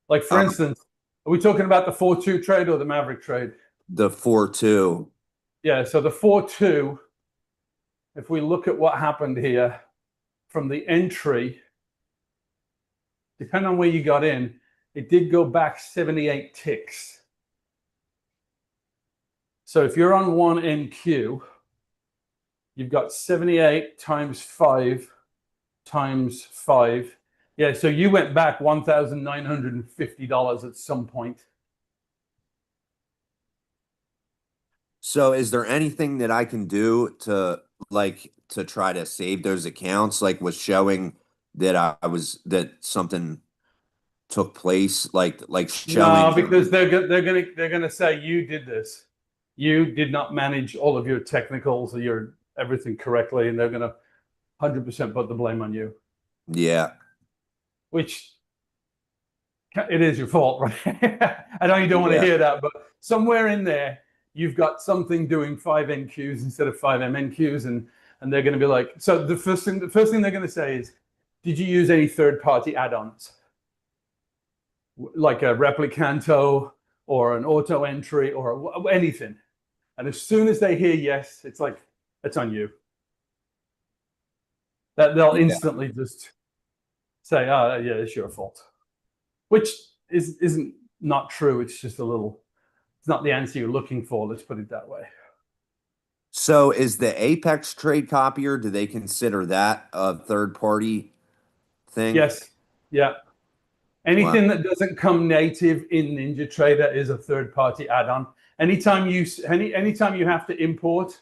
Like for instance, are we talking about the 4-2 trade or the Maverick trade? The 4-2. Yeah, so the 4-2, if we look at what happened here from the entry, depending on where you got in, it did go back 78 ticks. So if you're on 1 NQ, you've got 78 times 5 times 5. Yeah, so you went back $1,950 at some point. So is there anything that I can do to try to save those accounts, like was showing that that something took place, like showing? No, because they're gonna say you did this. You did not manage all of your technicals or your everything correctly, and they're gonna 100% put the blame on you. Yeah. Which it is your fault, right? I know you don't want to hear that, but somewhere in there, you've got something doing 5 NQs instead of 5 MNQs, and they're going to be like, so the first thing they're going to say is, did you use any third-party add-ons? like a Replicanto or an auto entry or anything. And as soon as they hear yes, it's like, it's on you. That they'll instantly just say, oh, yeah, it's your fault. Which isn't not true. It's just it's not the answer you're looking for. Let's put it that way. So is the Apex trade copier, do they consider that a third party thing? Yes. Yeah. Anything that doesn't come native in NinjaTrader is a third party add-on. Anytime you have to import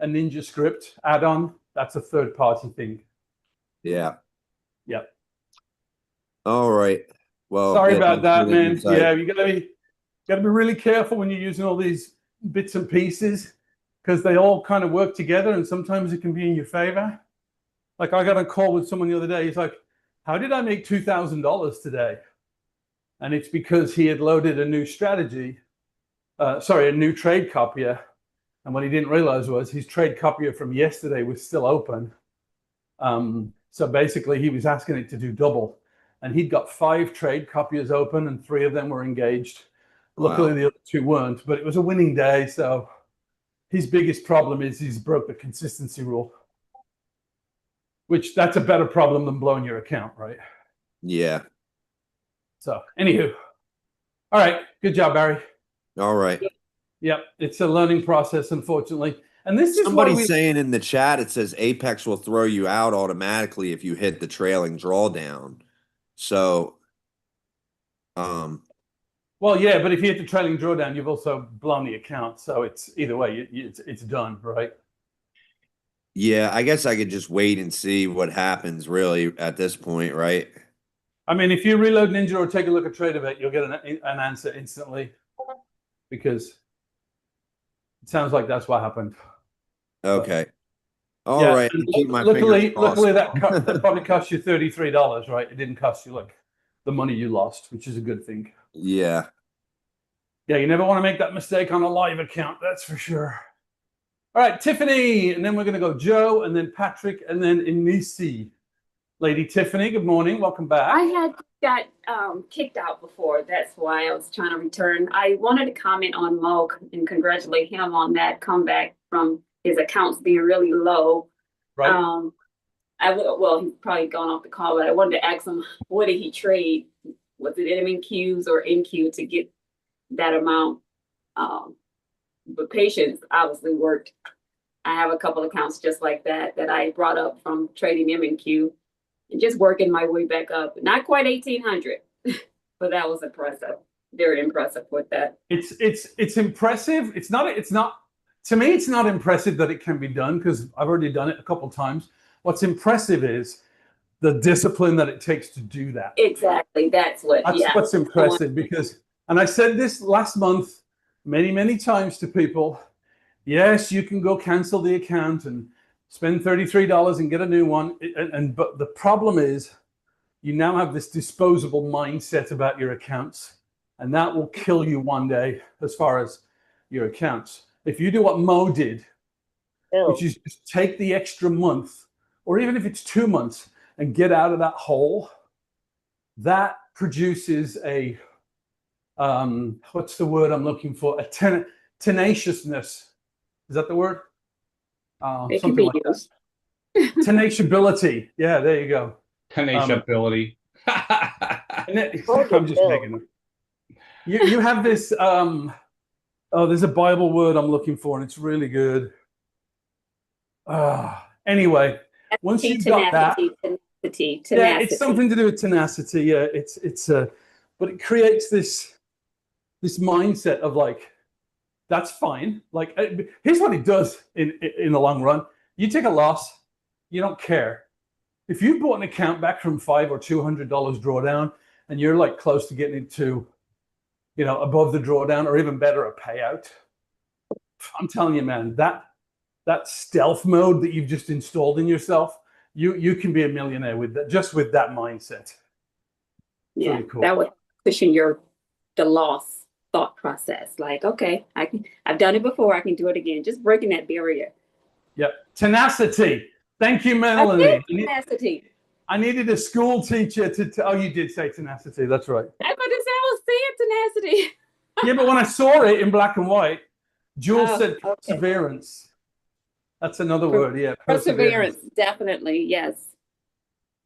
a Ninja script add-on, that's a third party thing. Yeah. Yep. All right. Well, Sorry yeah, about thanks for that, the man. insight. Yeah, you gotta be really careful when you're using all these bits and pieces because they all kind of work together and sometimes it can be in your favor. Like I got a call with someone the other day. He's like, how did I make $2,000 today? And it's because he had loaded a new strategy, a new trade copier. And what he didn't realize was his trade copier from yesterday was still open. So basically he was asking it to do double. And he'd got 5 trade copiers open and 3 of them were engaged. Luckily, the other 2 weren't, but it was a winning day. So his biggest problem is he's broke the consistency rule, which that's a better problem than blowing your account, right? Yeah. So anywho, all right, good job, Barry. All right. Yep, it's a learning process, unfortunately. And this is Somebody's saying in the chat, it says Apex will throw you out automatically if you hit the trailing drawdown. So, well, yeah, but if you hit the trailing drawdown, you've also blown the account. So it's either way, it's done, right? yeah, I guess I could just wait and see what happens really at this point, right? I mean, if you reload Ninja or take a look at TradeAvate, you'll get an answer instantly because it sounds like that's what happened. Okay. All right. and Keep my luckily, fingers crossed. luckily that probably cost you $33, right? It didn't cost you like the money you lost, which is a good thing. Yeah. Yeah, you never want to make that mistake on a live account, that's for sure. All right, Tiffany, and then we're going to go Joe, and then Patrick, and then Inisi. Lady Tiffany, good morning. Welcome back. I had got kicked out before. That's why I was trying to return. I wanted to comment on Mo and congratulate him on that comeback from his accounts being really low. Right. Well, he's probably gone off the call, but I wanted to ask him, what did he trade? Was it MNQs or NQ to get that amount? But patience obviously worked. I have a couple accounts just like that I brought up from trading MNQ and just working my way back up. Not quite 1,800, but that was impressive. Very impressive with that. It's impressive. It's not to me, it's not impressive that it can be done because I've already done it a couple times. What's impressive is the discipline that it takes to do that. Exactly. That's what's impressive because, and I said this last month many times to people, yes, you can go cancel the account and spend $33 and get a new one. But the problem is you now have this disposable mindset about your accounts, and that will kill you one day as far as your accounts. If you do what Mo did, which is just take the extra month, or even if it's 2 months, and get out of that hole, that produces a, what's the word I'm looking for? A tenaciousness. Is that the word? Something like that. Tenaciability. Yeah, there you go. Tenaciability. I'm just making it. You have this, there's a Bible word I'm looking for, and it's really good. Anyway, once you've got that, tenacity. Yeah, it's something to do with tenacity. Yeah, but it creates this mindset of like, that's fine. Like, here's what it does in the long run. You take a loss, you don't care. If you bought an account back from $500 or $200 drawdown, and you're like close to getting it to, above the drawdown or even better, a payout. I'm telling you, man, that stealth mode that you've just installed in yourself, you can be a millionaire with that, just with that mindset. Yeah, really cool. That would cushion the loss thought process. Like, okay, I've done it before, I can do it again. Just breaking that barrier. Yep. Tenacity. Thank you, Melanie. Tenacity. I needed a school teacher to. Oh, you did say tenacity. That's right. I was about to say I was saying tenacity. Yeah, but when I saw it in black and white, Jules Oh, said okay. perseverance. That's another word. Yeah, perseverance. Perseverance, definitely. Yes.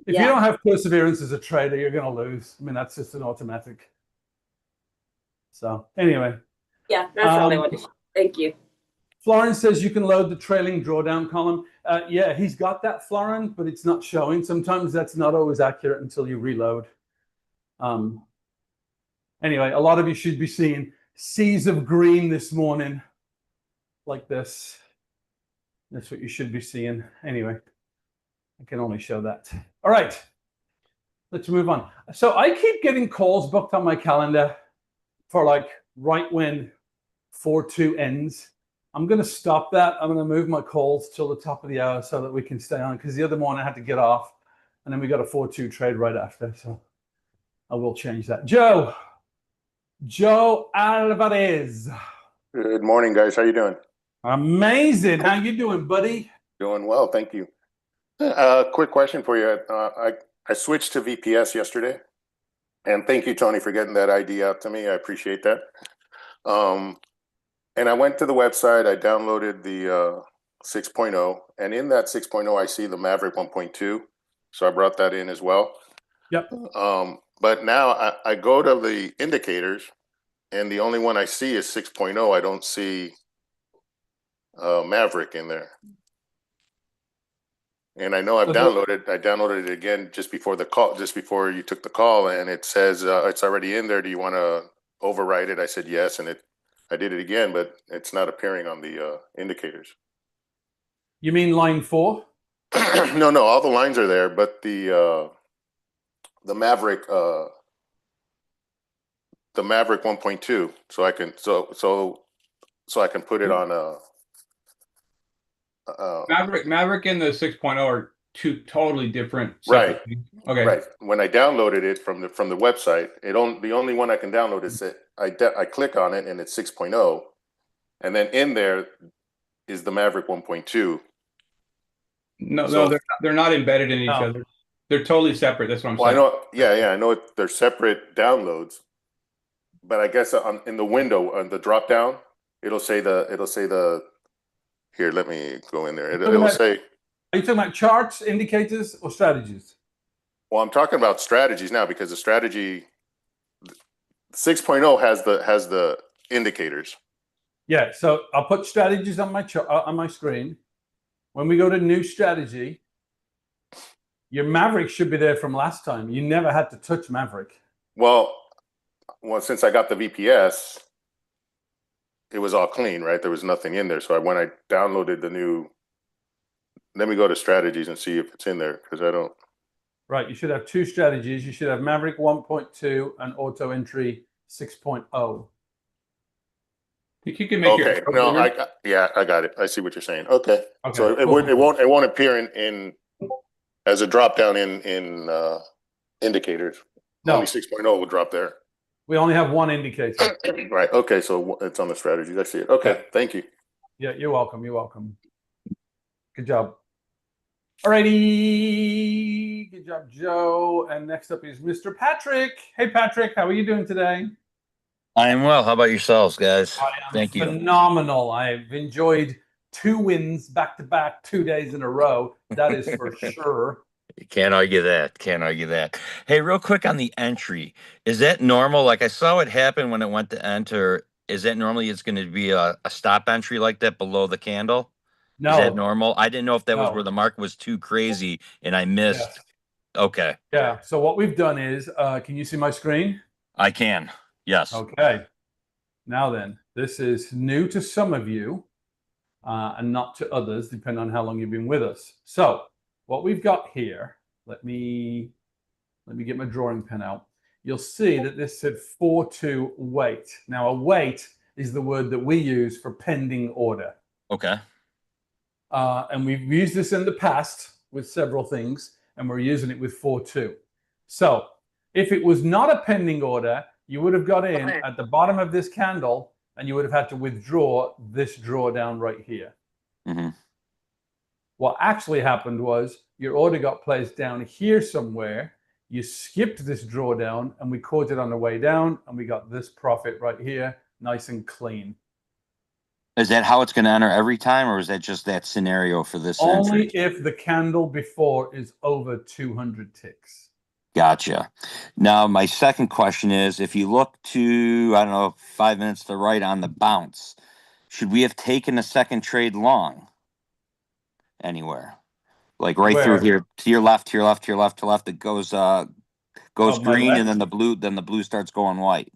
If you don't have perseverance as a trader, you're going to lose. I mean, that's just an automatic. So anyway, Yeah, that's all I wanted. Thank you. Florence says you can load the trailing drawdown column. Yeah, he's got that, Florence, but it's not showing. Sometimes that's not always accurate until you reload. Anyway, a lot of you should be seeing seas of green this morning like this. That's what you should be seeing. Anyway, I can only show that. All right, let's move on. So I keep getting calls booked on my calendar for like right when 4-2 ends. I'm going to stop that. I'm going to move my calls till the top of the hour so that we can stay on, because the other morning I had to get off and then we got a 4-2 trade right after. So I will change that. Joe Alvarez. Good morning, guys. How you doing? Amazing. How you doing, buddy? Doing well, thank you. Quick question for you. I switched to VPS yesterday, and thank you, Tony, for getting that ID out to me. I appreciate that. And I went to the website. I downloaded the 6.0, and in that 6.0, I see the Maverick 1.2. So I brought that in as well. Yep. But now I go to the indicators, and the only one I see is 6.0. I don't see Maverick in there. And I know I downloaded it again just before the call, just before you took the call, and it says it's already in there. Do you want to overwrite it? I said yes, and I did it again, but it's not appearing on the indicators. You mean line 4? No, all the lines are there, but the Maverick 1.2, so I can I can put it on Maverick and the 6.0 are two totally different. Right. Things. Okay. Right. When I downloaded it from the website, the only one I can download is it. I click on it and it's 6.0, and then in there is the Maverick 1.2. No, they're not embedded in each other. They're totally separate. That's what I'm saying. I know. Yeah, I know they're separate downloads, but I guess in the window on the drop down, it'll say the. Here, let me go in there. It'll say. Are you talking about charts, indicators, or strategies? Well, I'm talking about strategies now, because the strategy 6.0 has the indicators. Yeah, so I'll put strategies on my screen. When we go to new strategy, your Maverick should be there from last time. You never had to touch Maverick. Well, since I got the VPS, it was all clean, right? There was nothing in there. So when I downloaded the new, let me go to strategies and see if it's in there, because I don't. Right, you should have two strategies. You should have Maverick 1.2 and Auto Entry 6.0. You can make it. No, I got it. I see what you're saying. Okay. So it won't appear in as a drop down in indicators. No. Only 6.0 will drop there. We only have one indicator. Right. Okay. So it's on the strategies. I see it. Okay. Yeah. Thank you. Yeah, you're welcome. You're welcome. Good job. Alrighty. Good job, Joe. And next up is Mr. Patrick. Hey, Patrick. How are you doing today? I am well. How about yourselves, guys? Thank you. Phenomenal. I've enjoyed 2 wins back to back 2 days in a row. That is for sure. You can't argue that. Can't argue that. Hey, real quick on the entry. Is that normal? Like I saw it happen when it went to enter. Is that normally it's going to be a stop entry like that below the candle? No. Is that normal? I didn't know if that was where the market was too crazy and I missed. Yes. Okay. Yeah. So what we've done is, can you see my screen? I can. Yes. Okay. Now then, this is new to some of you and not to others, depending on how long you've been with us. So what we've got here, let me get my drawing pen out. You'll see that this said 4-2 wait. Now a wait is the word that we use for pending order. Okay. And we've used this in the past with several things, and we're using it with 4-2. So if it was not a pending order, you would have got in at the bottom of this candle, and you would have had to withdraw this drawdown right here. Mm-hmm. What actually happened was your order got placed down here somewhere. You skipped this drawdown, and we caught it on the way down, and we got this profit right here, nice and clean. Is that how it's going to enter every time, or is that just that scenario for this Only entry? if the candle before is over 200 ticks. Gotcha. Now, my second question is, if you look to, I don't know, 5 minutes to the right on the bounce, should we have taken a second trade long anywhere? Like right through Where? here, to your left, to your left, to your left, to left, it goes Oh, my green, left? and then the blue starts going white.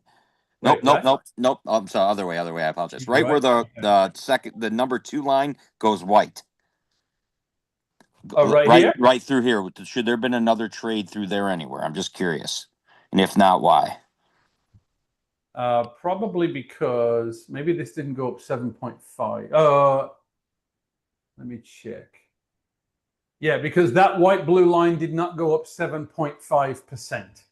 Wait, Nope. left? Oh, I'm sorry, other way. I apologize. You're Right where right. the number 2 line goes white. Oh, right here? Right through here. Should there have been another trade through there anywhere? I'm just curious. And if not, why? Probably because maybe this didn't go up 7.5. Let me check. Yeah, because that white-blue line did not go up 7.5%.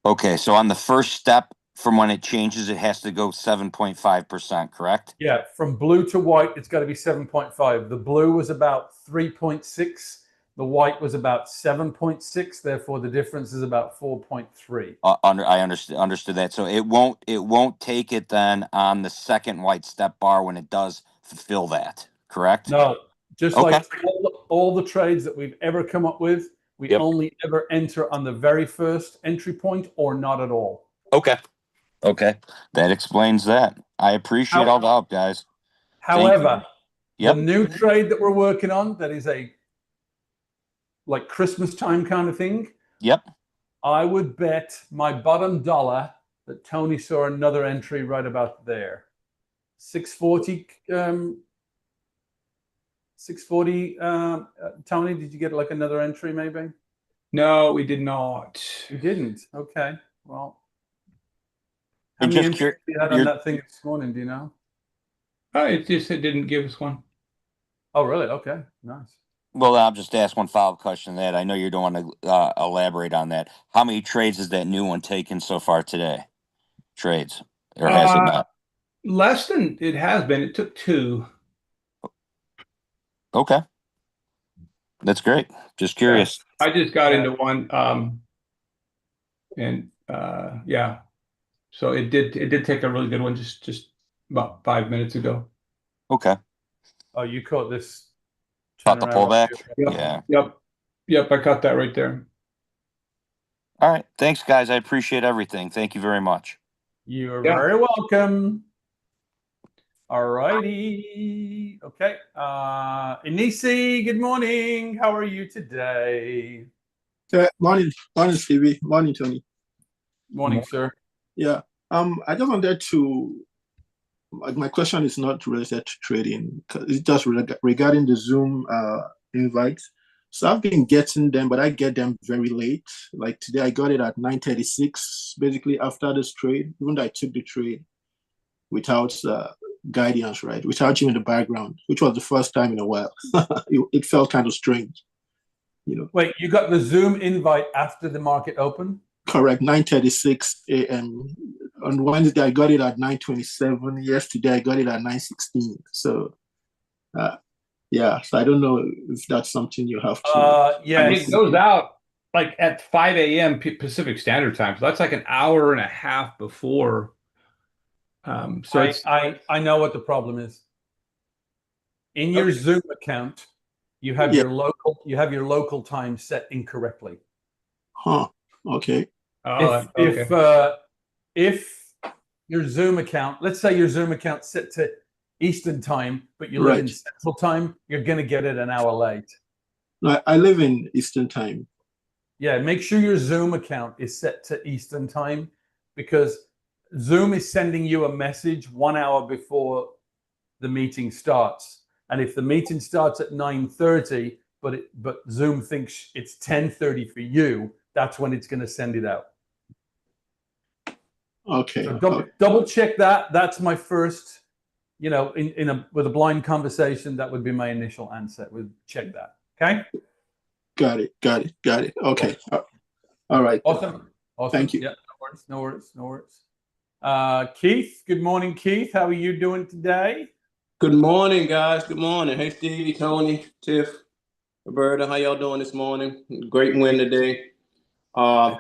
Okay, so on the first step from when it changes, it has to go 7.5%, correct? Yeah, from blue to white, it's got to be 7.5. The blue was about 3.6. The white was about 7.6. Therefore, the difference is about 4.3. I understood that. So it won't take it then on the second white step bar when it does fulfill that, correct? No, just Okay. like all the trades that we've ever come up with, we Yep. only ever enter on the very first entry point or not at all. Okay. That explains that. I appreciate all the help, guys. However, Yep. the new trade that we're working on, that is a like Christmas time kind of thing, Yep. I would bet my bottom dollar that Tony saw another entry right about there. 640. 640. Tony, did you get like another entry maybe? No, we did not. You didn't. Okay. Well, how I'm many just entries you had on that thing this morning? Do you know? It didn't give us one. Oh, really? Okay. Nice. Well, I'll just ask one follow-up question to that. I know you don't want to elaborate on that. How many trades has that new one taken so far today? Trades, or has it not? Less than it has been. It took 2. Okay, that's great. Just curious. I just got into one, and yeah. So it did take a really good one just about 5 minutes ago. Okay. Oh, you caught this. Caught the pullback. Yep. Yeah. Yep. I caught that right there. All right. Thanks, guys. I appreciate everything. Thank you very much. You're very welcome. All righty. Okay. Inisi, good morning. How are you today? Morning, Stevie. Morning, Tony. Morning, sir. Yeah. I just wanted to. My question is not related to trading. It's just regarding the Zoom invites. So I've been getting them, but I get them very late. Like today, I got it at 9:36, basically after this trade. Even though I took the trade without guidance, right, without you in the background, which was the first time in a while. It felt kind of strange, you know. Wait, you got the Zoom invite after the market opened? Correct, 9:36 a.m. On Wednesday, I got it at 9:27. Yesterday, I got it at 9:16. So, yeah. So I don't know if that's something you have to. Yeah, it goes out like at 5 a.m. Pacific Standard Time. So that's like an hour and a half before. So I know what the problem is. In your Zoom account, you have your local time set incorrectly. Huh. Okay. If your Zoom account, let's say your Zoom account set to Eastern time, but you live in Central time, you're going to get it an hour late. No, I live in Eastern time. Yeah, make sure your Zoom account is set to Eastern time, because Zoom is sending you a message 1 hour before the meeting starts. And if the meeting starts at 9:30, but Zoom thinks it's 10:30 for you, that's when it's going to send it out. Okay. So double check that. That's my first, with a blind conversation, that would be my initial answer. We'll check that. Okay. Got it. Okay. All right. Awesome. Thank you. Yeah. No worries. Keith, good morning, Keith. How are you doing today? Good morning, guys. Good morning. Hey, Stevie, Tony, Tiff. Roberta, how y'all doing this morning? Great win today. Thank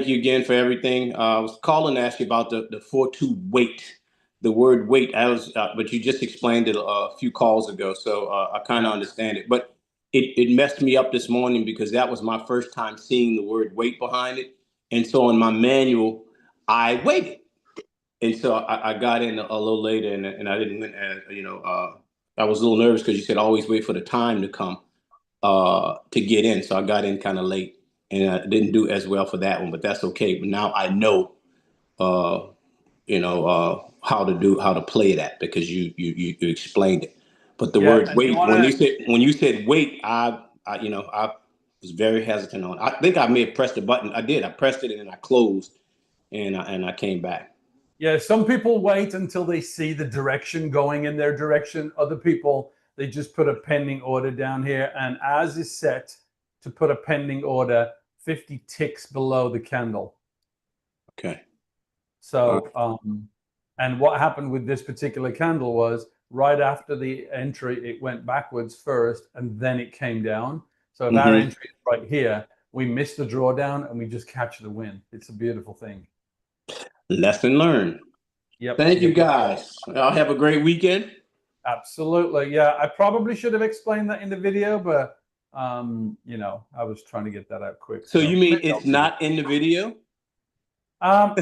you again for everything. I was calling to ask you about the 4-2 weight. The word weight, but you just explained it a few calls ago, so I kind of understand it. But it messed me up this morning because that was my first time seeing the word weight behind it, and so in my manual, I waited, and so I got in a little later, and I didn't win. I was a little nervous because you said always wait for the time to come to get in, so I got in kind of late. And I didn't do as well for that one, but that's okay. But now I know, how to play that because you explained it. But the word wait, when you said wait, I was very hesitant on. I think I may have pressed the button. I did. I pressed it and then I closed, and I came back. Yeah, some people wait until they see the direction going in their direction. Other people, they just put a pending order down here, and as is set to put a pending order 50 ticks below the candle. Okay. So, and what happened with this particular candle was right after the entry, it went backwards first, and then it came down. So if our entry is right here, we miss the drawdown and we just catch the win. It's a beautiful thing. Lesson learned. Yep. Thank you, guys. Y'all have a great weekend. Absolutely. Yeah, I probably should have explained that in the video, but I was trying to get that out quick. So you mean it's not in the video? I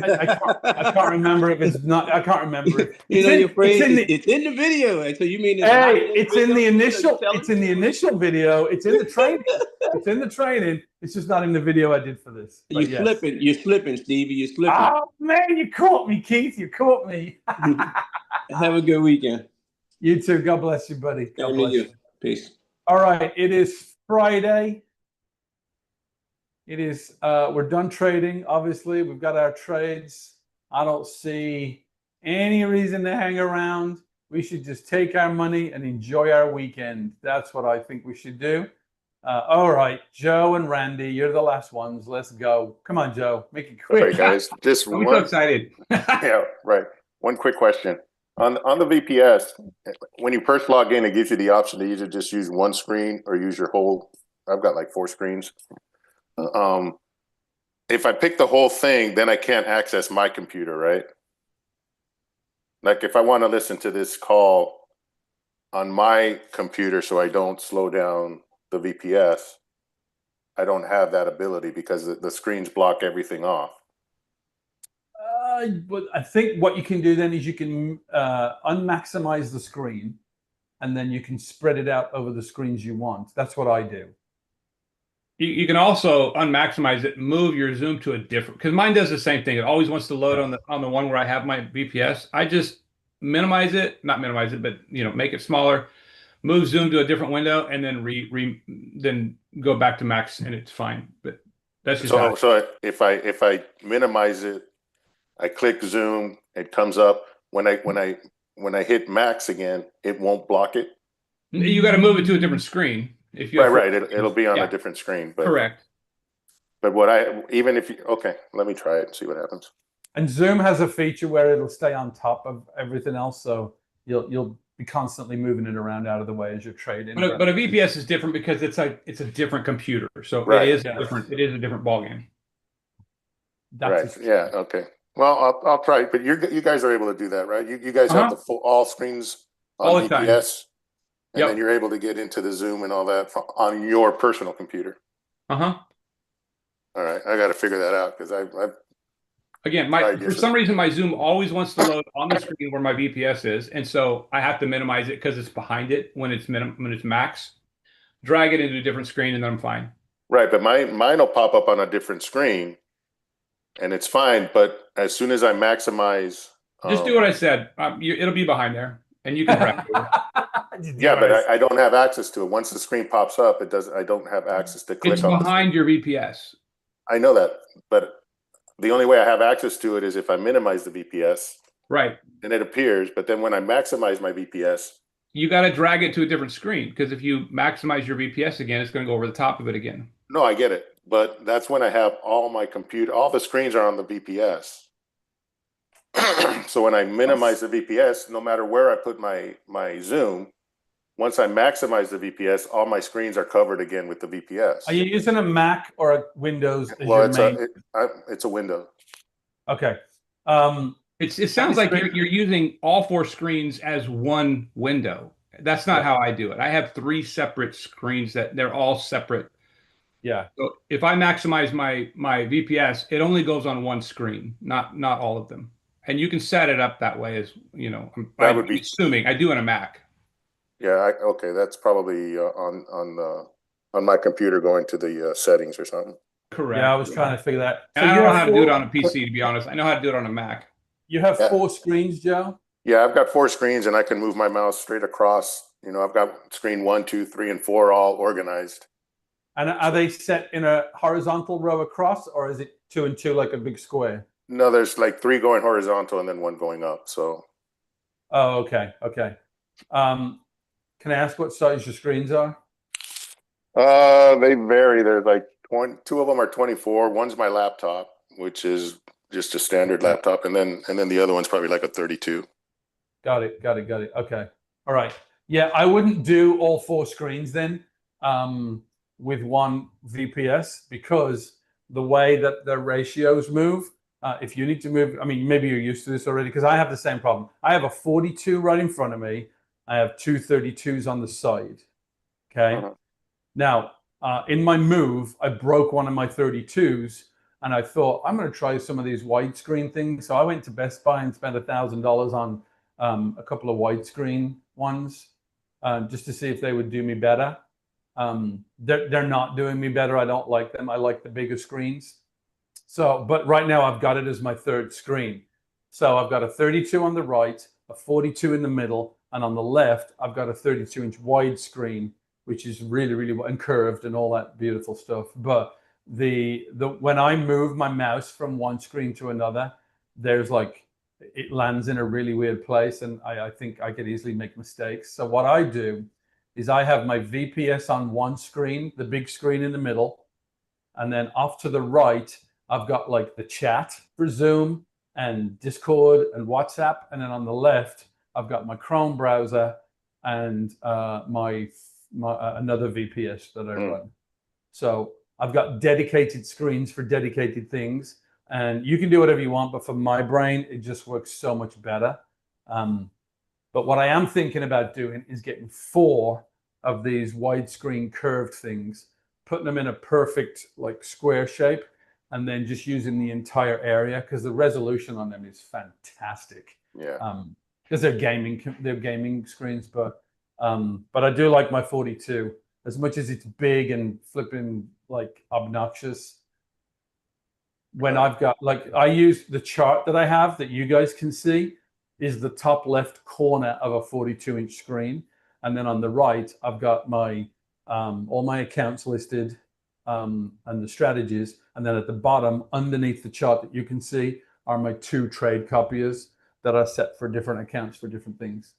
can't remember if it's not. I can't remember. You're afraid it's in the video, and so you mean it's in the initial. It's in the initial video. It's in the training. It's in the training. It's just not in the video I did for this. You're slipping. You're slipping, Stevie. You're slipping. Oh man, you caught me, Keith. You caught me. Have a good weekend. You too. God bless you, buddy. God bless you. Peace. All right. It is Friday. It is, we're done trading. Obviously, we've got our trades. I don't see any reason to hang around. We should just take our money and enjoy our weekend. That's what I think we should do. All right, Joe and Randy, you're the last ones. Let's go. Come on, Joe. Make it quick. Right, guys. Just I'm so excited. Yeah, right. One quick question. On the VPS, when you first log in, it gives you the option to either just use one screen or use your whole. I've got like 4 screens. If I pick the whole thing, then I can't access my computer, right? Like if I want to listen to this call on my computer so I don't slow down the VPS, I don't have that ability because the screens block everything off. But I think what you can do then is you can unmaximize the screen, and then you can spread it out over the screens you want. That's what I do. You can also unmaximize it, move your zoom to a different, because mine does the same thing. It always wants to load on the one where I have my VPS. I just minimize it, not minimize it, but make it smaller, move zoom to a different window, and then then go back to max, and it's fine. But that's just so if I minimize it, I click zoom, it comes up. When I hit max again, it won't block it. You got to move it to a different screen. If you right, it'll be on a different screen. But, correct. But okay, let me try it and see what happens. And Zoom has a feature where it'll stay on top of everything else, so you'll be constantly moving it around out of the way as you're trading. But a VPS is different because it's a different computer, so right. It is different. It is a different ballgame. Right. Yeah. Okay. Well, I'll try it. But you guys are able to do that, right? You guys have the full all screens on all the VPS. Time. And then you're able to get into the Zoom and all that on your personal computer. All right, I got to figure that out because for some reason my Zoom always wants to load on the screen where my VPS is, and so I have to minimize it because it's behind it when it's max. Drag it into a different screen, and then I'm fine. Right, but mine will pop up on a different screen, and it's fine. But as soon as I maximize, just do what I said. It'll be behind there, and you can drag it. Yeah, but I don't have access to it. Once the screen pops up, I don't have access to click on it. It's behind your VPS. I know that, but the only way I have access to it is if I minimize the VPS. Right. And it appears, but then when I maximize my VPS, you got to drag it to a different screen because if you maximize your VPS again, it's going to go over the top of it again. No, I get it, but that's when I have all the screens are on the VPS. So when I minimize the VPS, no matter where I put my Zoom, once I maximize the VPS, all my screens are covered again with the VPS. Are you using a Mac or a Windows as Well, your it's main? it's a window. Okay. It sounds like you're using all 4 screens as one window. That's not how I do it. I have 3 separate screens that they're all separate. Yeah. So if I maximize my VPS, it only goes on one screen, not all of them. And you can set it up that way as, you know, I'm assuming I do on a Mac. Yeah, okay, that's probably on my computer going to the settings or something. Correct. Yeah, I was trying to figure that. And I don't know how to do it on a PC, to be honest. I know how to do it on a Mac. You have 4 screens, Joe? Yeah, I've got 4 screens and I can move my mouse straight across. You know, I've got screen 1, 2, 3, and 4 all organized. And are they set in a horizontal row across, or is it 2 and 2 like a big square? No, there's like 3 going horizontal and then 1 going up. So. Oh, okay. Okay. Can I ask what size your screens are? They vary. They're like 2 of them are 24. One's my laptop, which is just a standard laptop, and then the other one's probably like a 32. Got it. Okay. All right. Yeah, I wouldn't do all 4 screens then with one VPS, because the way that the ratios move, if you need to move, I mean, maybe you're used to this already, because I have the same problem. I have a 42 right in front of me. I have 2 32s on the side. Okay. Now, in my move, I broke one of my 32s, and I thought, I'm going to try some of these widescreen things. So I went to Best Buy and spent $1,000 on a couple of widescreen ones, just to see if they would do me better. They're not doing me better. I don't like them. I like the bigger screens. So, but right now I've got it as my 3rd screen. So I've got a 32 on the right, a 42 in the middle, and on the left, I've got a 32-inch wide screen, which is really, really and curved and all that beautiful stuff. But when I move my mouse from one screen to another, there's like, it lands in a really weird place, and I think I could easily make mistakes. So what I do is I have my VPS on one screen, the big screen in the middle, and then off to the right, I've got like the chat for Zoom and Discord and WhatsApp, and then on the left, I've got my Chrome browser and my another VPS that I run. So I've got dedicated screens for dedicated things, and you can do whatever you want, but for my brain, it just works so much better. But what I am thinking about doing is getting 4 of these widescreen curved things, putting them in a perfect like square shape, and then just using the entire area, because the resolution on them is fantastic. Yeah. Because they're gaming screens, but I do like my 42 as much as it's big and flipping like obnoxious. When I've got like, I use the chart that I have that you guys can see is the top left corner of a 42-inch screen, and then on the right I've got my all my accounts listed and the strategies, and then at the bottom underneath the chart that you can see are my 2 trade copiers that are set for different accounts for different things.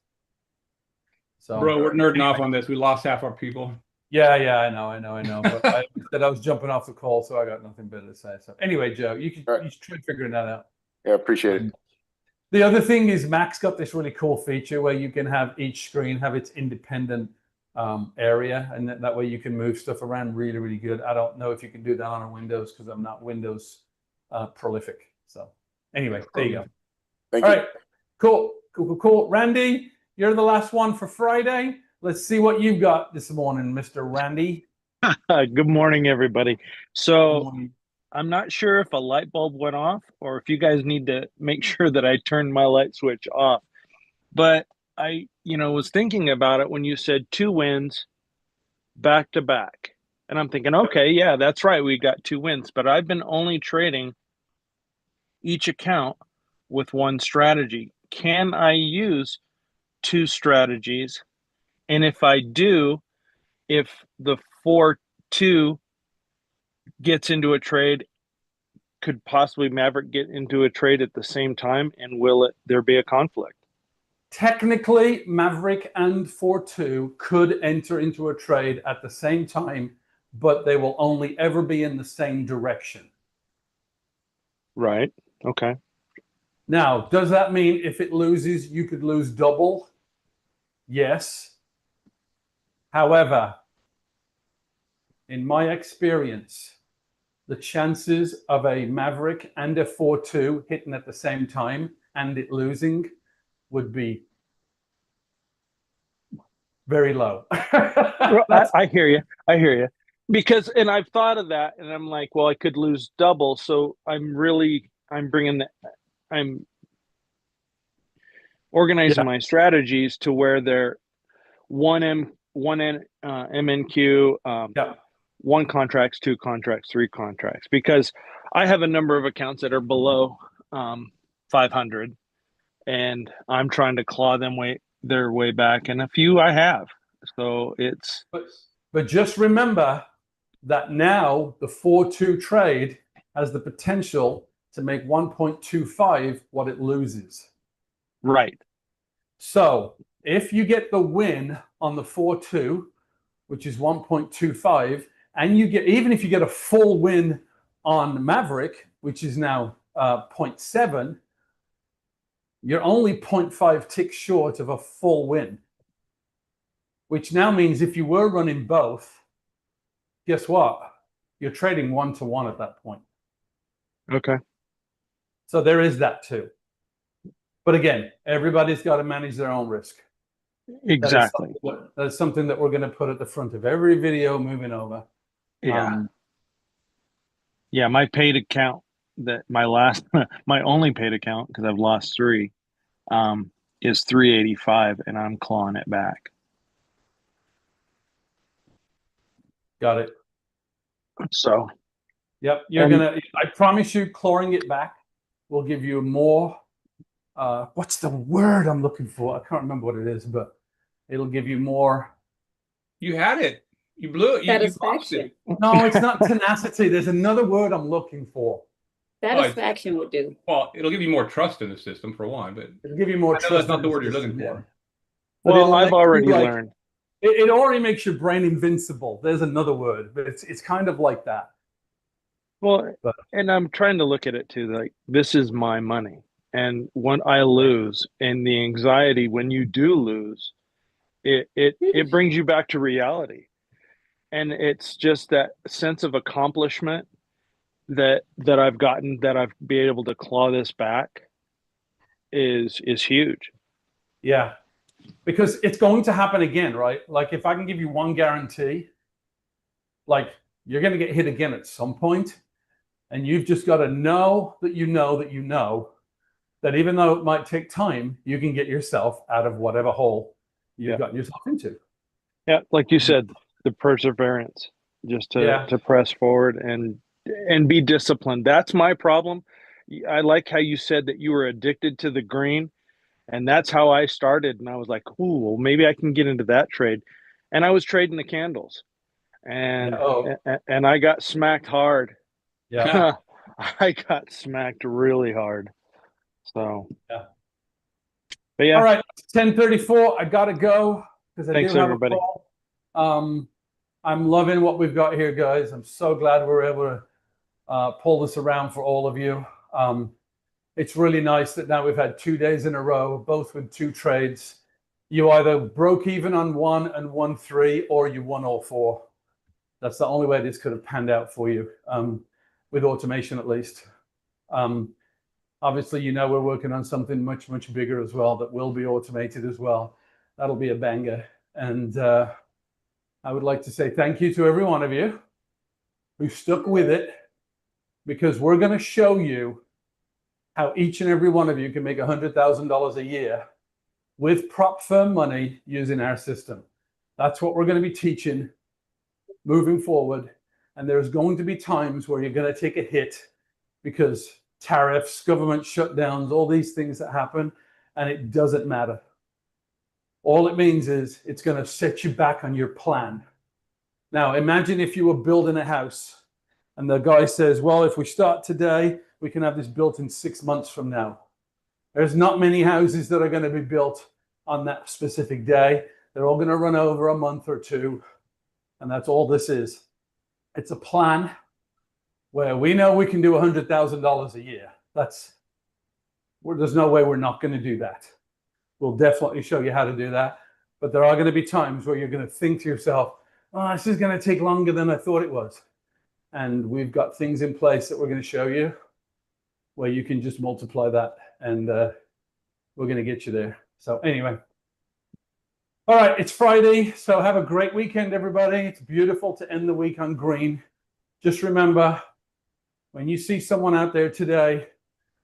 So, bro, we're nerding off on this. We lost half our people. Yeah, I know. But I said I was jumping off the call, so I got nothing better to say. So anyway, Joe, you should try figuring that out. Yeah, appreciate it. The other thing is Mac's got this really cool feature where you can have each screen have its independent area, and that way you can move stuff around really, really good. I don't know if you can do that on a Windows because I'm not Windows prolific. So anyway, there you go. Thank you. All right, cool. Randy, you're the last one for Friday. Let's see what you've got this morning, Mr. Randy. Good morning, everybody. So I'm not sure if a light bulb went off or if you guys need to make sure that I turned my light switch off. But I, was thinking about it when you said 2 wins back to back. And I'm thinking, okay, yeah, that's right. We got 2 wins, but I've been only trading each account with one strategy. Can I use 2 strategies? And if I do, if the 4-2 gets into a trade, could possibly Maverick get into a trade at the same time? And will there be a conflict? Technically, Maverick and 4-2 could enter into a trade at the same time, but they will only ever be in the same direction. Right. Okay. Now, does that mean if it loses, you could lose double? Yes. However, in my experience, the chances of a Maverick and a 4.2 hitting at the same time and it losing would be very low. I hear you. I hear you. Because, and I've thought of that, and I'm like, well, I could lose double. So I'm organizing my strategies to where they're one MNQ, one contracts, two contracts, three contracts, because I have a number of accounts that are below 500, and I'm trying to claw their way back, and a few I have. So it's. But just remember that now the 4.2 trade has the potential to make 1.25 what it loses. Right. So if you get the win on the 4.2, which is 1.25, and you get, even if you get a full win on Maverick, which is now 0.7, you're only 0.5 ticks short of a full win, which now means if you were running both, guess what? You're trading 1-to-1 at that point. Okay. So there is that too. But again, everybody's got to manage their own risk. Exactly. That is something that we're going to put at the front of every video moving over. Yeah. Yeah, my paid account, that my only paid account, because I've lost 3, is 385, and I'm clawing it back. Got it. So. Yep, I promise you, clawing it back will give you more. What's the word I'm looking for? I can't remember what it is, but it'll give you more. You had it. You blew it. Satisfaction. No, it's not tenacity. There's another word I'm looking for. Satisfaction would do. Well, it'll give you more trust in the system for one, but it'll give you more trust. That's not the word you're looking for. Well, I've already learned. It already makes your brain invincible. There's another word, but it's kind of like that. Well, and I'm trying to look at it too, like, this is my money. And when I lose, and the anxiety when you do lose, it brings you back to reality. And it's just that sense of accomplishment that I've gotten, that I've been able to claw this back is huge. Yeah. Because it's going to happen again, right? Like, if I can give you one guarantee, like, you're going to get hit again at some point, and you've just got to know that you know that you know that even though it might take time, you can get yourself out of whatever hole you've gotten yourself into. Yeah, like you said, the perseverance, just to press forward and be disciplined. That's my problem. I like how you said that you were addicted to the green. And that's how I started. And I was like, ooh, well, maybe I can get into that trade. And I was trading the candles. And and I got smacked hard. Yeah. I got smacked really hard. So yeah. But yeah. All right, 10:34. I gotta go because I Thanks, do have everybody. a call. I'm loving what we've got here, guys. I'm so glad we're able to pull this around for all of you. It's really nice that now we've had 2 days in a row, both with 2 trades. You either broke even on one and won 3, or you won all 4. That's the only way this could have panned out for you, with automation at least. Obviously, you know, we're working on something much, much bigger as well that will be automated as well. That'll be a banger. And I would like to say thank you to every one of you who stuck with it, because we're going to show you how each and every one of you can make $100,000 a year with prop firm money using our system. That's what we're going to be teaching moving forward. And there's going to be times where you're going to take a hit because tariffs, government shutdowns, all these things that happen, and it doesn't matter. All it means is it's going to set you back on your plan. Now, imagine if you were building a house and the guy says, well, if we start today, we can have this built in 6 months from now. There's not many houses that are going to be built on that specific day. They're all going to run over a month or 2. And that's all this is. It's a plan where we know we can do $100,000 a year. There's no way we're not going to do that. We'll definitely show you how to do that. But there are going to be times where you're going to think to yourself, oh, this is going to take longer than I thought it was. And we've got things in place that we're going to show you where you can just multiply that, and we're going to get you there. So anyway, all right, it's Friday, so have a great weekend, everybody. It's beautiful to end the week on green. Just remember, when you see someone out there today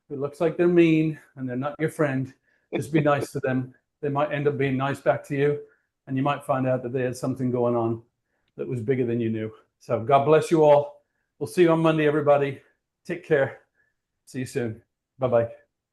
who looks like they're mean and they're not your friend, just be nice to them. They might end up being nice back to you, and you might find out that they had something going on that was bigger than you knew. So God bless you all. We'll see you on Monday, everybody. Take care. See you soon. Bye-bye.